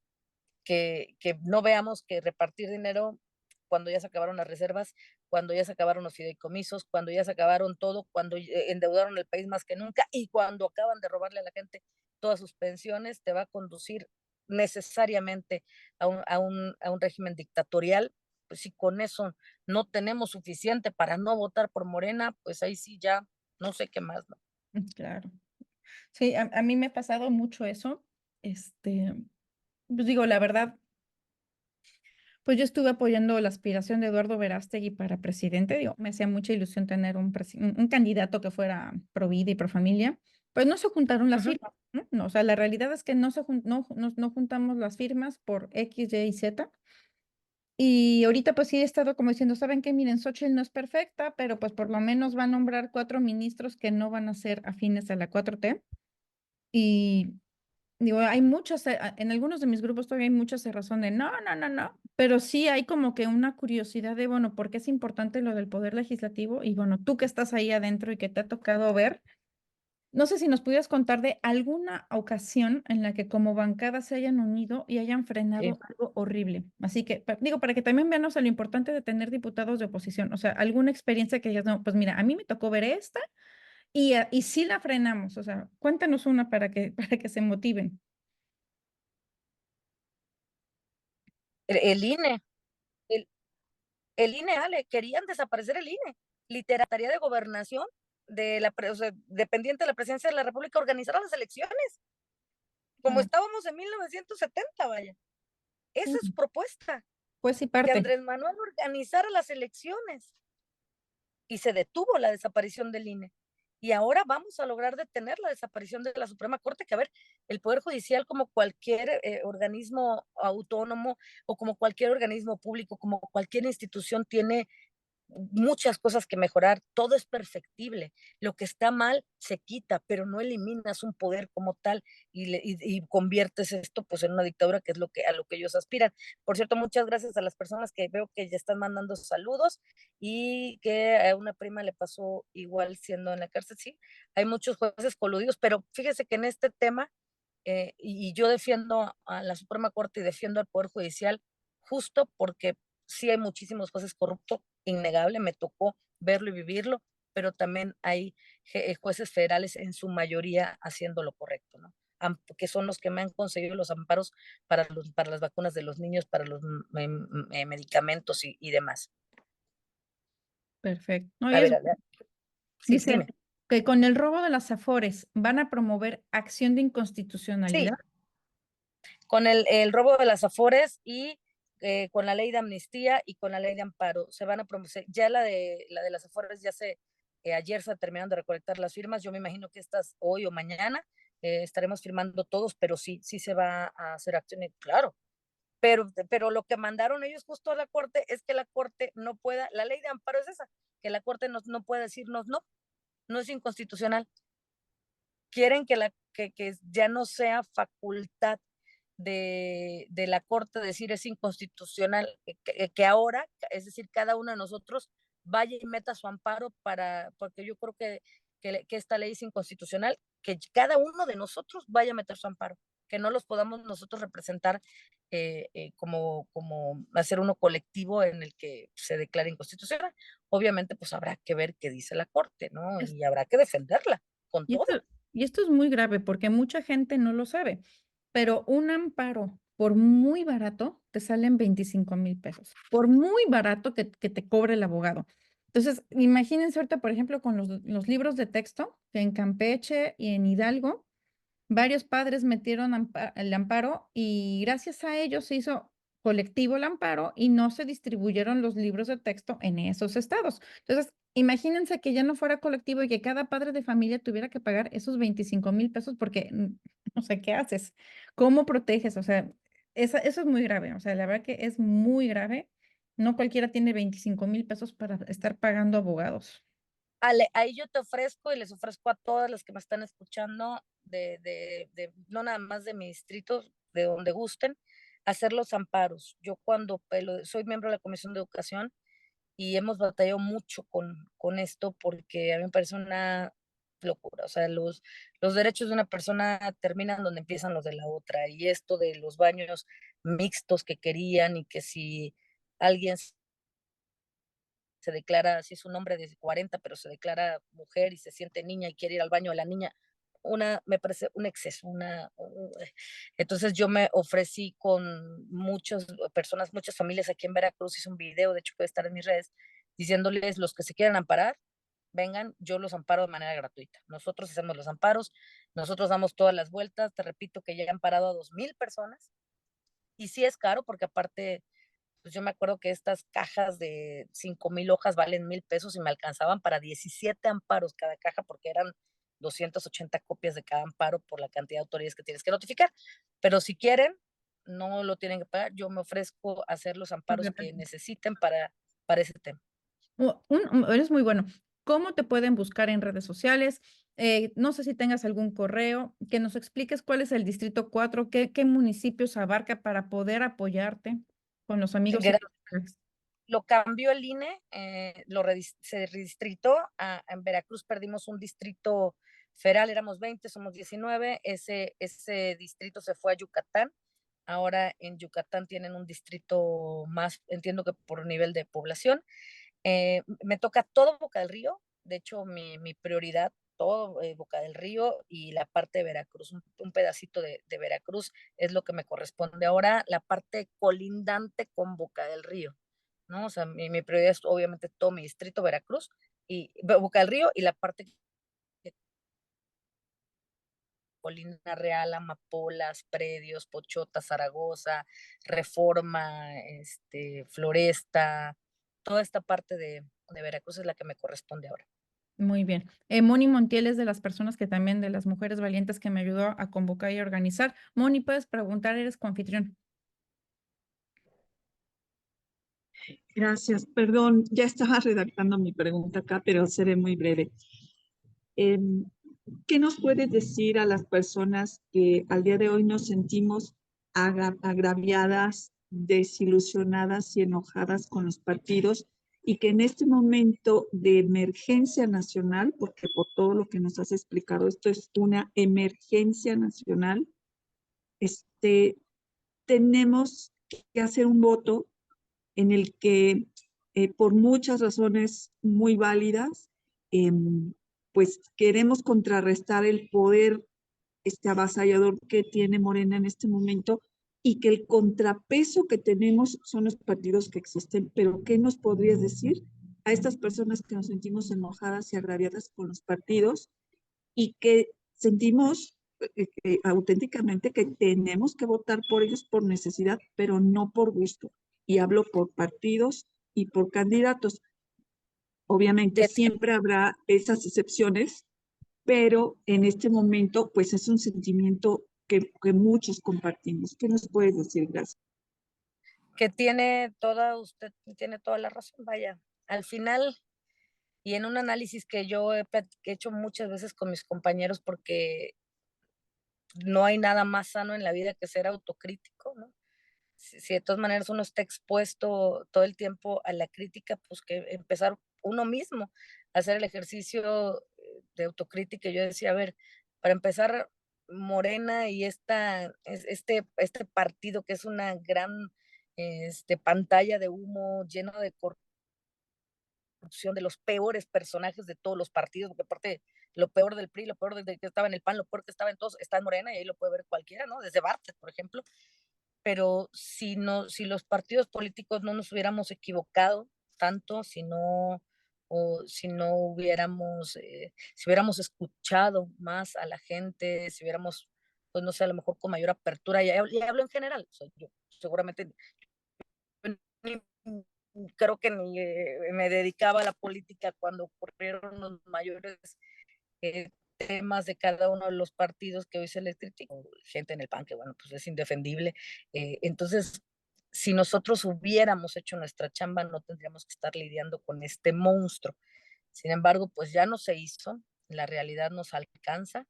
que no veamos que repartir dinero cuando ya se acabaron las reservas, cuando ya se acabaron los fideicomisos, cuando ya se acabaron todo, cuando endeudaron el país más que nunca y cuando acaban de robarle a la gente todas sus pensiones, te va a conducir necesariamente a un régimen dictatorial. Pues si con eso no tenemos suficiente para no votar por Morena, pues ahí sí ya no sé qué más, ¿no? Claro. Sí, a mí me ha pasado mucho eso. Pues digo, la verdad, pues yo estuve apoyando la aspiración de Eduardo Verástegui para presidente. Digo, me hacía mucha ilusión tener un candidato que fuera pro vida y pro familia. Pues no se juntaron las Ujú. firmas, ¿no? No, o sea, la realidad es que no juntamos las firmas por X, Y y Z. Y ahorita pues sí he estado como diciendo, ¿saben qué? Miren, Xochitl no es perfecta, pero pues por lo menos va a nombrar 4 ministros que no van a ser afines a la 4T. Y digo, hay muchos, en algunos de mis grupos todavía hay mucha razón de no, no, no, no, pero sí hay como que una curiosidad de, bueno, ¿por qué es importante lo del poder legislativo? Y bueno, tú que estás ahí adentro y que te ha tocado ver, no sé si nos pudieras contar de alguna ocasión en la que como bancada se hayan unido y hayan Sí. frenado algo horrible. Así que, digo, para que también veamos lo importante de tener diputados de oposición, o sea, alguna experiencia que digas, no, pues mira, a mí me tocó ver esta y sí la frenamos, o sea, cuéntanos una para que, para que se motiven. El INE, el, el INE, Ale, querían desaparecer el INE. Literal, tarea de gobernación o sea, dependiente de la presidencia de la República, organizar las elecciones, como Ah, estábamos en 1970, vaya. Esa es su mm, propuesta, pues sí, que parte. Andrés Manuel organizara las elecciones y se detuvo la desaparición del INE. Y ahora vamos a lograr detener la desaparición de la Suprema Corte, que a ver, el Poder Judicial como cualquier organismo autónomo o como cualquier organismo público, como cualquier institución tiene muchas cosas que mejorar, todo es perfectible. Lo que está mal se quita, pero no eliminas un poder como tal y conviertes esto pues en una dictadura, que es a lo que ellos aspiran. Por cierto, muchas gracias a las personas que veo que ya están mandando saludos y que a una prima le pasó igual siendo en la cárcel. Sí, hay muchos jueces coludidos, pero fíjese que en este tema, y yo defiendo a la Suprema Corte y defiendo al Poder Judicial justo porque sí hay muchísimos jueces corruptos, innegable, me tocó verlo y vivirlo, pero también hay jueces federales en su mayoría haciendo lo correcto, ¿no? Que son los que me han conseguido los amparos para las vacunas de los niños, para los medicamentos y demás. Perfecto. No, y A ver, es, sí, dicen dime. que con el robo de las Afores van a promover acción de inconstitucionalidad. Sí, con el robo de las Afores y con la ley de amnistía y con la ley de amparo. Se van a promover, ya la de las Afores ya ayer se terminaron de recolectar las firmas, yo me imagino que estas hoy o mañana estaremos firmando todos, pero sí, sí se va a hacer acción, claro. Pero lo que mandaron ellos justo a la Corte es que la Corte no pueda, la ley de amparo es esa, que la Corte no puede decirnos no, no es inconstitucional. Quieren que ya no sea facultad de la Corte decir es inconstitucional, que ahora, es decir, cada uno de nosotros vaya y meta su amparo porque yo creo que esta ley es inconstitucional, que cada uno de nosotros vaya a meter su amparo, que no los podamos nosotros representar como hacer uno colectivo en el que se declare inconstitucional. Obviamente, pues habrá que ver qué dice la Corte, ¿no? Es- Y habrá que defenderla con y todo. esto, y esto es muy grave porque mucha gente no lo sabe, pero un amparo, por muy barato, te salen 25,000 pesos, por muy barato que te cobre el abogado. Entonces, imagínense ahorita, por ejemplo, con los libros de texto, que en Campeche y en Hidalgo, varios padres metieron el amparo y gracias a ellos se hizo colectivo el amparo y no se distribuyeron los libros de texto en esos estados. Entonces, imagínense que ya no fuera colectivo y que cada padre de familia tuviera que pagar esos 25,000 pesos porque O sea, ¿qué haces? ¿Cómo proteges? O sea, eso es muy grave. O sea, la verdad que es muy grave. No cualquiera tiene 25,000 pesos para estar pagando abogados. Ale, ahí yo te ofrezco y les ofrezco a todas las que me están escuchando, no nada más de mi distrito, de donde gusten, hacer los amparos. Yo soy miembro de la Comisión de Educación y hemos batallado mucho con esto porque a mí me parece una locura. O sea, los derechos de una persona terminan donde empiezan los de la otra. Y esto de los baños mixtos que querían y que si alguien se declara, si es un hombre de 40, pero se declara mujer y se siente niña y quiere ir al baño de la niña, me parece un exceso, entonces yo me ofrecí con muchas personas, muchas familias aquí en Veracruz, hice un video, de hecho puede estar en mis redes, diciéndoles los que se quieran amparar, vengan, yo los amparo de manera gratuita. Nosotros hacemos los amparos, nosotros damos todas las vueltas, te repito que ya han parado a 2,000 personas, y sí es caro porque aparte pues yo me acuerdo que estas cajas de 5,000 hojas valen 1,000 pesos y me alcanzaban para 17 amparos cada caja porque eran 280 copias de cada amparo por la cantidad de autoridades que tienes que notificar. Pero si quieren, no lo tienen que pagar. Yo me ofrezco a hacer los amparos que necesiten para ese tema. Eres muy bueno. ¿Cómo te pueden buscar en redes sociales? No sé si tengas algún correo, que nos expliques cuál es el Distrito 4, qué municipios abarca para poder apoyarte con los amigos y colegas. Lo cambió el INE, se redistrito. En Veracruz perdimos un distrito federal, éramos 20, somos 19. Ese distrito se fue a Yucatán. Ahora en Yucatán tienen un distrito más, entiendo que por nivel de población. Me toca todo Boca del Río. De hecho, mi prioridad, todo Boca del Río y la parte de Veracruz, un pedacito de Veracruz es lo que me corresponde ahora, la parte colindante con Boca del Río, ¿no? O sea, mi prioridad es obviamente todo mi distrito, Veracruz, y Boca del Río y la parte de Colina Real, Amapolas, Predios, Pochota, Zaragoza, Reforma, Floresta, toda esta parte de Veracruz es la que me corresponde ahora. Muy bien. Moni Montiel es de las personas que también, de las mujeres valientes que me ayudó a convocar y a organizar. Moni, puedes preguntar, eres coanfitrión. Gracias. Perdón, ya estaba redactando mi pregunta acá, pero seré muy breve. Em, ¿Qué nos puedes decir a las personas que al día de hoy nos sentimos agraviadas, desilusionadas y enojadas con los partidos y que en este momento de emergencia nacional, porque por todo lo que nos has explicado, esto es una emergencia nacional, este, tenemos que hacer un voto en el que por muchas razones muy válidas, eh, pues queremos contrarrestar el poder avasallador que tiene Morena en este momento y que el contrapeso que tenemos son los partidos que existen. Pero, ¿qué nos podrías decir a estas personas que nos sentimos enojadas y agraviadas con los partidos y que sentimos auténticamente que tenemos que votar por ellos por necesidad, pero no por gusto? Y hablo por partidos y por candidatos. Obviamente Que siempre habrá esas excepciones, pero en este momento pues es un sentimiento que muchos compartimos. ¿Qué nos puedes decir? Gracias. usted tiene toda la razón, vaya, al final, y en un análisis que yo que he hecho muchas veces con mis compañeros, porque no hay nada más sano en la vida que ser autocrítico, ¿no? Si de todas maneras uno está expuesto todo el tiempo a la crítica, pues que empezar uno mismo a hacer el ejercicio de autocrítica. Yo decía, a ver, para empezar, Morena y este partido que es una gran pantalla de humo lleno de corrupción, de los peores personajes de todos los partidos, porque aparte lo peor del PRI, lo peor de que estaba en el PAN, lo peor que estaba en todos, está en Morena y ahí lo puede ver cualquiera, ¿no? Desde Bartlett, por ejemplo. Pero si los partidos políticos no nos hubiéramos equivocado tanto, si no hubiéramos, si hubiéramos escuchado más a la gente, si hubiéramos, pues no sé, a lo mejor con mayor apertura, y hablo en general, o sea, yo seguramente creo que ni me dedicaba a la política cuando ocurrieron los mayores temas de cada uno de los partidos que hoy se les critica, gente en el PAN que, bueno, pues es indefendible. Entonces, si nosotros hubiéramos hecho nuestra chamba, no tendríamos que estar lidiando con este monstruo. Sin embargo, pues ya no se hizo, la realidad nos alcanza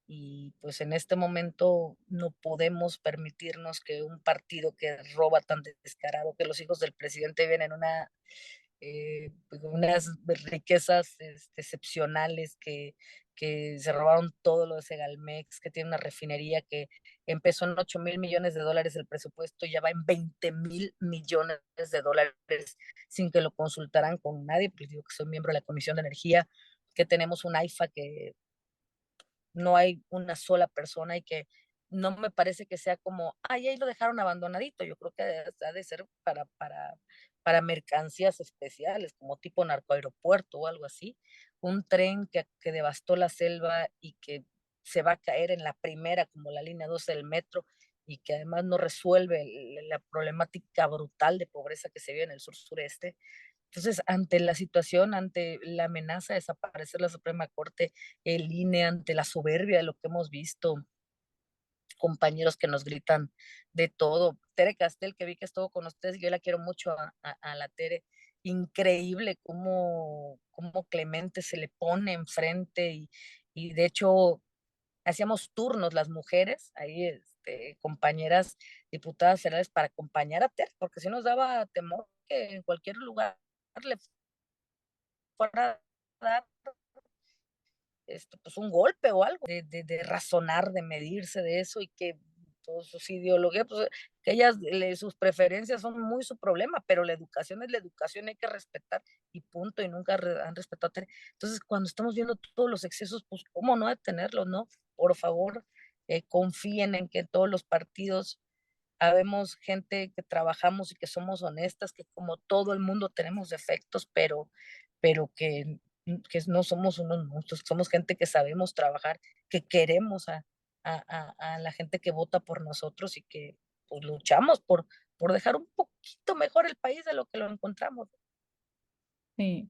y pues en este momento no podemos permitirnos que un partido que roba tan descarado, que los hijos del presidente viven en pues, unas riquezas excepcionales, que se robaron todo lo de Segalmex, que tiene una refinería que empezó en 8,000 millones de dólares el presupuesto y ya va en 20,000 millones de dólares sin que lo consultaran con nadie. Pues digo que soy miembro de la Comisión de Energía, que tenemos un AIFA que no hay una sola persona y que no me parece que sea como, ay, ahí lo dejaron abandonadito. Yo creo que ha de ser para mercancías especiales, como tipo narcoaeropuerto o algo así. Un tren que devastó la selva y que se va a caer en la primera, como la línea 12 del metro, y que además no resuelve la problemática brutal de pobreza que se vive en el sur sureste. Entonces, ante la situación, ante la amenaza de desaparecer la Suprema Corte, el INE, ante la soberbia de lo que hemos visto, compañeros que nos gritan de todo. Tere Castel, que vi que estuvo con ustedes, yo la quiero mucho a la Tere. Increíble cómo Clemente se le pone enfrente y de hecho hacíamos turnos las mujeres, ahí compañeras diputadas federales para acompañar a Tere, porque si nos daba temor que en cualquier lugar le fuera a dar pues un golpe o algo, de razonar, de medirse de eso y que todas sus ideologías, pues, que sus preferencias son muy su problema, pero la educación es la educación, hay que respetar y punto, y nunca han respetado. Entonces, cuando estamos viendo todos los excesos, pues, ¿cómo no detenerlos, no? Por favor, confíen en que todos los partidos habemos gente que trabajamos y que somos honestas, que como todo el mundo tenemos defectos, pero que no somos unos monstruos, somos gente que sabemos trabajar, que queremos a la gente que vota por nosotros y que pues, luchamos por dejar un poquito mejor el país de lo que lo encontramos. Sí.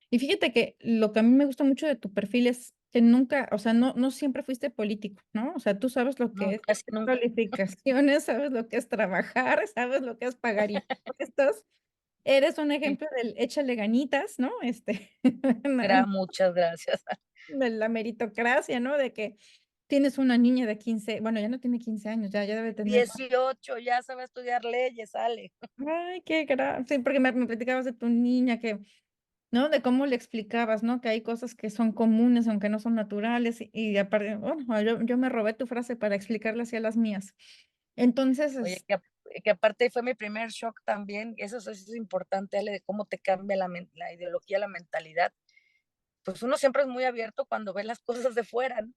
Y fíjate que lo que a mí me gusta mucho de tu perfil es que nunca, o sea, no siempre fuiste político, ¿no? O sea, tú sabes lo No, que es casi hacer nunca. calificaciones, sabes lo que es trabajar, sabes lo que es pagar impuestos. Eres un Sí, ejemplo del échale ganitas, ¿no? muchas gracias. De la meritocracia, ¿no? De que tienes una niña de 15, bueno, ya no tiene 15 años, ya debe tener. 18, ya sabe estudiar leyes, sale. Ay, qué grave. Sí, porque me platicabas de tu niña que, ¿no? De cómo le explicabas, ¿no? Que hay cosas que son comunes, aunque no son naturales. Y aparte, bueno, yo me robé tu frase para explicarle así a las mías. Entonces, Oye, que aparte fue mi primer shock también, eso es importante, Ale, de cómo te cambia la ideología, la mentalidad. Pues uno siempre es muy abierto cuando ve las cosas de fuera, ¿no?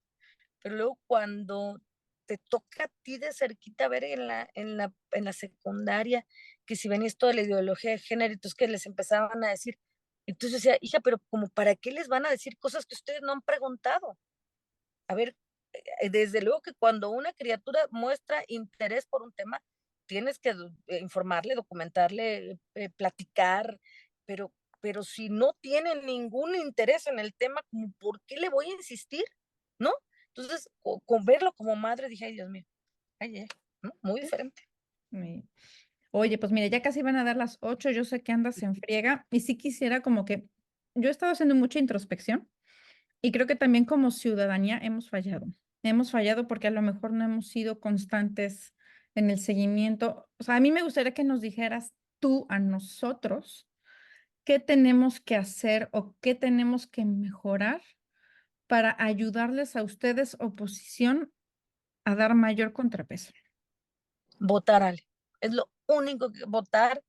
Pero luego cuando te toca a ti de cerquita ver en la secundaria que si ven esto de la ideología de género, entonces que les empezaban a decir, entonces decía, hija, pero como para qué les van a decir cosas que ustedes no han preguntado. A ver, desde luego que cuando una criatura muestra interés por un tema, tienes que informarle, documentarle, platicar, pero si no tiene ningún interés en el tema, ¿por qué le voy a insistir? ¿No? Entonces, con verlo como madre, dije, ay, Dios mío, ay, ¿no? Muy diferente. mi- oye, pues mira, ya casi van a dar las 8, yo sé que andas en friega y sí quisiera como que, yo he estado haciendo mucha introspección y creo que también como ciudadanía hemos fallado. Hemos fallado porque a lo mejor no hemos sido constantes en el seguimiento. O sea, a mí me gustaría que nos dijeras tú a nosotros qué tenemos que hacer o qué tenemos que mejorar para ayudarles a ustedes, oposición, a dar mayor contrapeso. Votar, Ale. Es lo único que votar,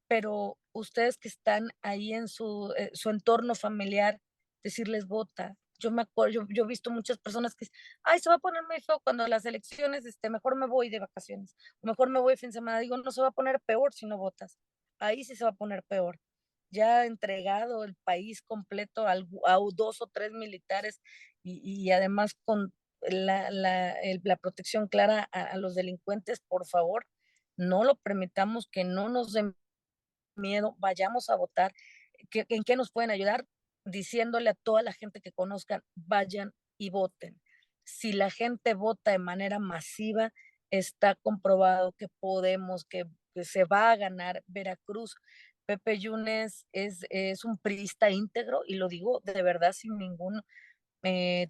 pero ustedes que están ahí en su entorno familiar, decirles vota. Yo me acuerdo, yo he visto muchas personas que dicen, ay, se va a poner muy feo cuando las elecciones, mejor me voy de vacaciones, o mejor me voy de fin de semana. Digo, no se va a poner peor si no votas. Ahí sí se va a poner peor. Ya entregado el país completo a 2 o 3 militares y además con la protección clara a los delincuentes, por favor, no lo permitamos que no nos den miedo, vayamos a votar. ¿En qué nos pueden ayudar? Diciéndole a toda la gente que conozcan, vayan y voten. Si la gente vota de manera masiva, está comprobado que podemos, que se va a ganar Veracruz. Pepe Yunes es un priista íntegro y lo digo de verdad sin ningún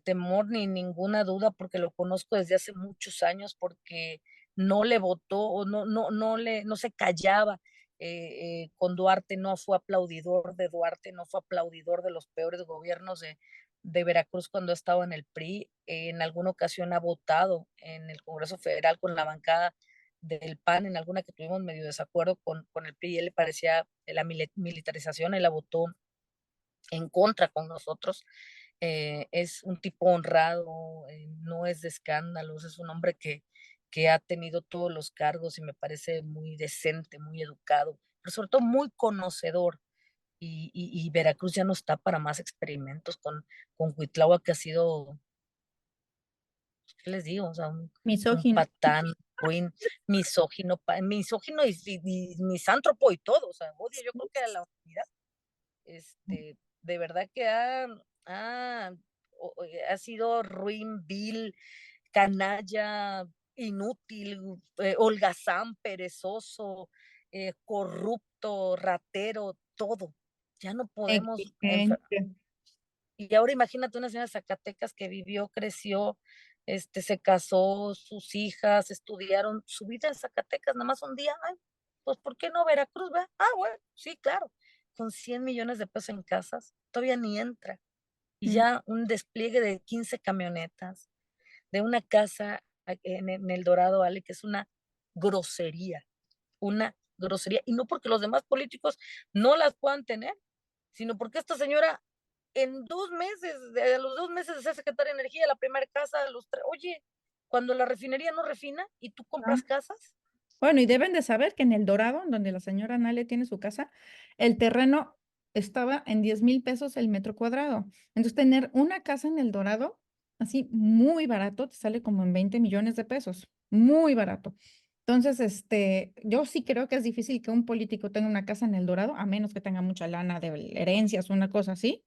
temor ni ninguna duda porque lo conozco desde hace muchos años porque no le votó o no se callaba con Duarte, no fue aplaudidor de Duarte, no fue aplaudidor de los peores gobiernos de Veracruz cuando estaba en el PRI. En alguna ocasión ha votado en el Congreso Federal con la bancada del PAN, en alguna que tuvimos medio desacuerdo con el PRI, él le parecía la militarización, él la votó en contra con nosotros. Es un tipo honrado, no es de escándalos, es un hombre que ha tenido todos los cargos y me parece muy decente, muy educado, pero sobre todo muy conocedor. Y Veracruz ya no está para más experimentos con Cuitláhuac, que ha sido, ¿qué les digo? O sea, un Misógino. patán, ruin, misógino y misántropo y todo. O sea, odia, yo creo que a la humanidad. De verdad que ha, ha sido ruin, vil, canalla, inútil, holgazán, perezoso, corrupto, ratero, todo. Ya no podemos. Negligente. Y ahora imagínate una señora de Zacatecas que vivió, creció, se casó, sus hijas estudiaron su vida en Zacatecas, nada más un día. Ay, pues ¿por qué no Veracruz? ¿Va? Ah, bueno, sí, claro. Con 100 millones de pesos en casas, todavía ni entra. Y Mm. ya un despliegue de 15 camionetas, de una casa en El Dorado, Ale, que es grosería, una grosería. Y no porque los demás políticos no las puedan tener, sino porque esta señora en 2 meses, a los 2 meses de ser secretaria de Energía, la primera casa, oye, cuando la refinería no refina y tú Ah, compras casas. bueno, y deben de saber que en El Dorado, donde la señora Nale tiene su casa, el terreno estaba en 10,000 pesos el metro cuadrado. Entonces, tener una casa en El Dorado, así muy barato, te sale como en 20 millones de pesos. Muy barato. Entonces, yo sí creo que es difícil que un político tenga una casa en El Dorado, a menos que tenga mucha lana de herencias o una cosa así.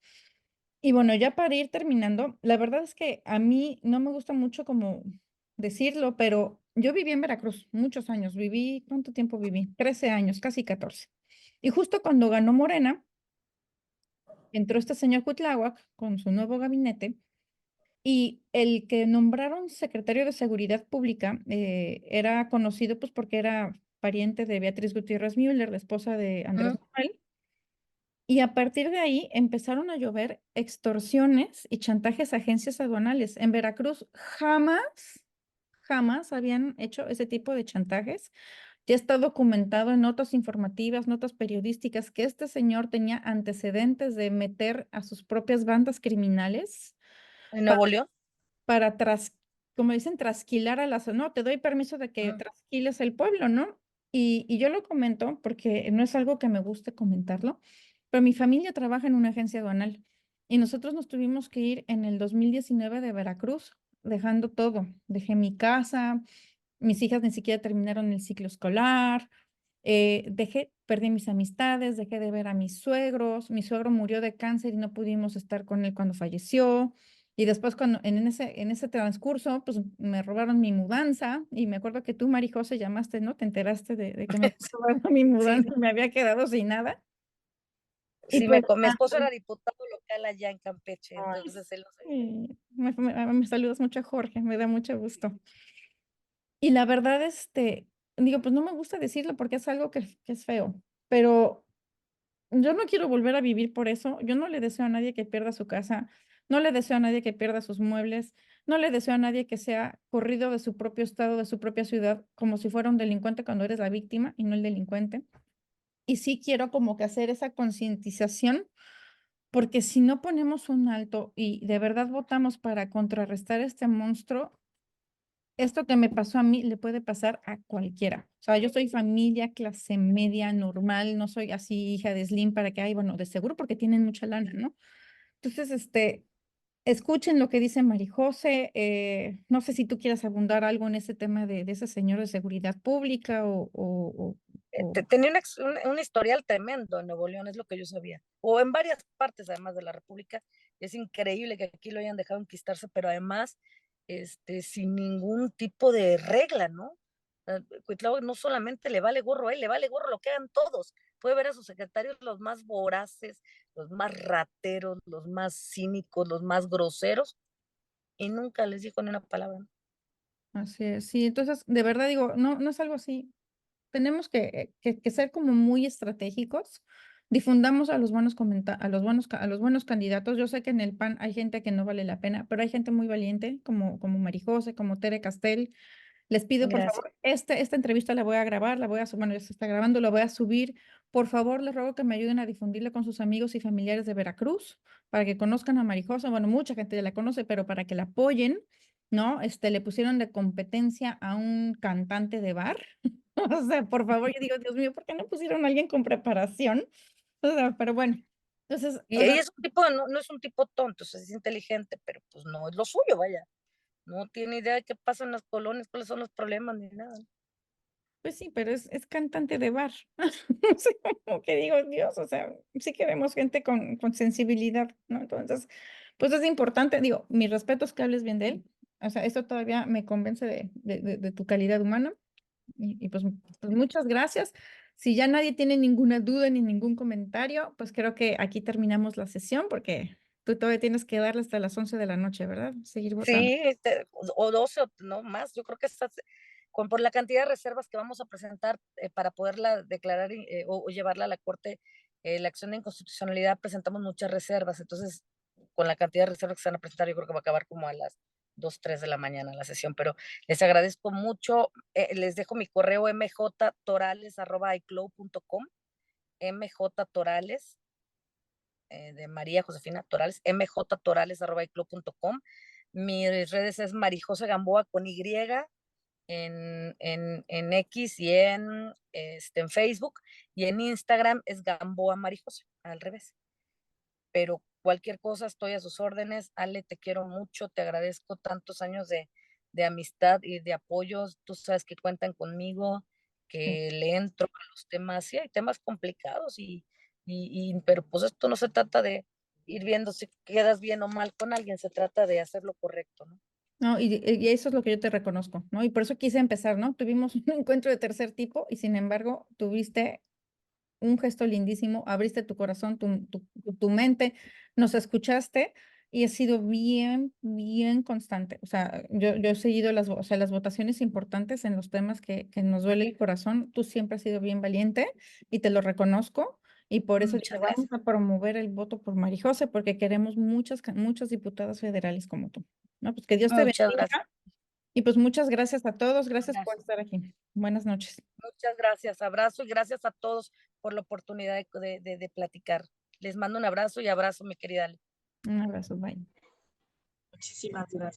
Y bueno, ya para ir terminando, la verdad es que a mí no me gusta mucho como decirlo, pero yo viví en Veracruz muchos años. Viví, ¿cuánto tiempo viví? 13 años, casi 14. Y justo cuando ganó Morena, entró este señor Cuitláhuac con su nuevo gabinete y el que nombraron secretario de Seguridad Pública era conocido pues porque era pariente de Beatriz Gutiérrez Müller, la esposa de Andrés Mm. Manuel. Y a partir de ahí empezaron a llover extorsiones y chantajes a agencias aduanales. En Veracruz jamás habían hecho ese tipo de chantajes. Ya está documentado en notas informativas, notas periodísticas, que este señor tenía antecedentes de meter a sus propias bandas criminales ¿En Nuevo León? para, como dicen, trasquilar a las, no, te doy permiso de que Mm. trasquiles el pueblo, ¿no? Y yo lo comento porque no es algo que me guste comentarlo, pero mi familia trabaja en una agencia aduanal y nosotros nos tuvimos que ir en el 2019 de Veracruz, dejando todo. Dejé mi casa, mis hijas ni siquiera terminaron el ciclo escolar, perdí mis amistades, dejé de ver a mis suegros, mi suegro murió de cáncer y no pudimos estar con él cuando falleció. Y después cuando en ese transcurso, pues me robaron mi mudanza y me acuerdo que tú, Marijose, llamaste, ¿no? Te enteraste de que me habían robado mi Sí, mudanza y me había quedado sin nada. Y sí, pues, mi esposo era diputado local allá en Campeche, ay, entonces él no sé. me saludas mucho a Jorge, me da mucho gusto. Y la verdad, digo, pues no me gusta decirlo porque es algo que es feo, pero yo no quiero volver a vivir por eso. Yo no le deseo a nadie que pierda su casa, no le deseo a nadie que pierda sus muebles, no le deseo a nadie que sea corrido de su propio estado, de su propia ciudad, como si fuera un delincuente cuando eres la víctima y no el delincuente. Y sí quiero como que hacer esa concientización, porque si no ponemos un alto y de verdad votamos para contrarrestar este monstruo, esto que me pasó a mí le puede pasar a cualquiera. O sea, yo soy familia, clase media, normal, no soy así hija de Slim para que, ay, bueno, de seguro porque tienen mucha lana, ¿no? Entonces, escuchen lo que dice Marijose. No sé si tú quieras abundar algo en ese tema de ese señor de seguridad pública o- Tenía un historial tremendo en Nuevo León, es lo que yo sabía. O en varias partes, además de la República, es increíble que aquí lo hayan dejado enquistarse, pero además, sin ningún tipo de regla, ¿no? Cuitlahua no solamente le vale gorro a él, le vale gorro lo que hagan todos. Puede ver a sus secretarios los más voraces, los más rateros, los más cínicos, los más groseros, y nunca les dijo ni una palabra, ¿no? Así es, sí, entonces, de verdad digo, no es algo así. Tenemos que ser como muy estratégicos. Difundamos a los buenos a los buenos candidatos. Yo sé que en el PAN hay gente que no vale la pena, pero hay gente muy valiente, como Marijose, como Tere Castel. Les pido, por Gracias. favor, esta entrevista la voy a grabar, bueno, ya se está grabando, la voy a subir. Por favor, les ruego que me ayuden a difundirla con sus amigos y familiares de Veracruz, para que conozcan a Marijosa. Bueno, mucha gente ya la conoce, pero para que la apoyen, ¿no? Le pusieron de competencia a un cantante de bar. O sea, por favor, yo digo, Dios mío, ¿por qué no pusieron a alguien con preparación? O sea, pero bueno, entonces, Y o sea, es un tipo, no es un tipo tonto, o sea, es inteligente, pero pues no es lo suyo, vaya. No tiene idea de qué pasa en las colonias, cuáles son los problemas, ni nada. pues sí, pero es cantante de bar. No sé, como que digo, Dios, o sea, sí queremos gente con sensibilidad, ¿no? Entonces, pues es importante, digo, mi respeto es que hables bien de él. O sea, esto todavía me convence de tu calidad humana. Y pues muchas gracias. Si ya nadie tiene ninguna duda ni ningún comentario, pues creo que aquí terminamos la sesión porque tú todavía tienes que darle hasta las 11 de la noche, ¿verdad? Seguir votando. Sí, o 12 o no más, yo creo que por la cantidad de reservas que vamos a presentar para poderla declarar o llevarla a la Corte, la acción de inconstitucionalidad, presentamos muchas reservas, entonces con la cantidad de reservas que se van a presentar, yo creo que va a acabar como a las 2, 3 de la mañana la sesión, pero les agradezco mucho, les dejo mi correo mjtorales@icloud.com, mjtorales, de María Josefina Torales, mjtorales@icloud.com. Mis redes es Marijose Gamboa con Y en X y en Facebook, y en Instagram es Gamboa Marijose, al revés. Pero cualquier cosa estoy a sus órdenes. Ale, te quiero mucho, te agradezco tantos años de amistad y de apoyos. Tú sabes que cuentan conmigo, Sí. que le entro a los temas. Sí, hay temas complicados, pero pues esto no se trata de ir viendo si quedas bien o mal con alguien, se trata de hacer lo correcto, ¿no? No, y eso es lo que yo te reconozco, ¿no? Y por eso quise empezar, ¿no? Tuvimos un encuentro de tercer tipo y sin embargo tuviste un gesto lindísimo, abriste tu corazón, tu mente, nos escuchaste y has sido bien constante. O sea, yo he seguido o sea, las votaciones importantes en los temas que nos duele el corazón. Tú siempre has sido bien valiente y te lo reconozco. Y por eso dije, Muchas vamos gracias. a promover el voto por Marijose, porque queremos muchas diputadas federales como tú. ¿No? Pues que Dios te Muchas gracias. bendiga. Y pues muchas gracias a todos. Gracias por Gracias. estar aquí. Buenas noches. Muchas gracias. Abrazo y gracias a todos por la oportunidad de platicar. Les mando un abrazo y abrazo, mi querida Ale. Un abrazo. Bye. Muchísimas gracias.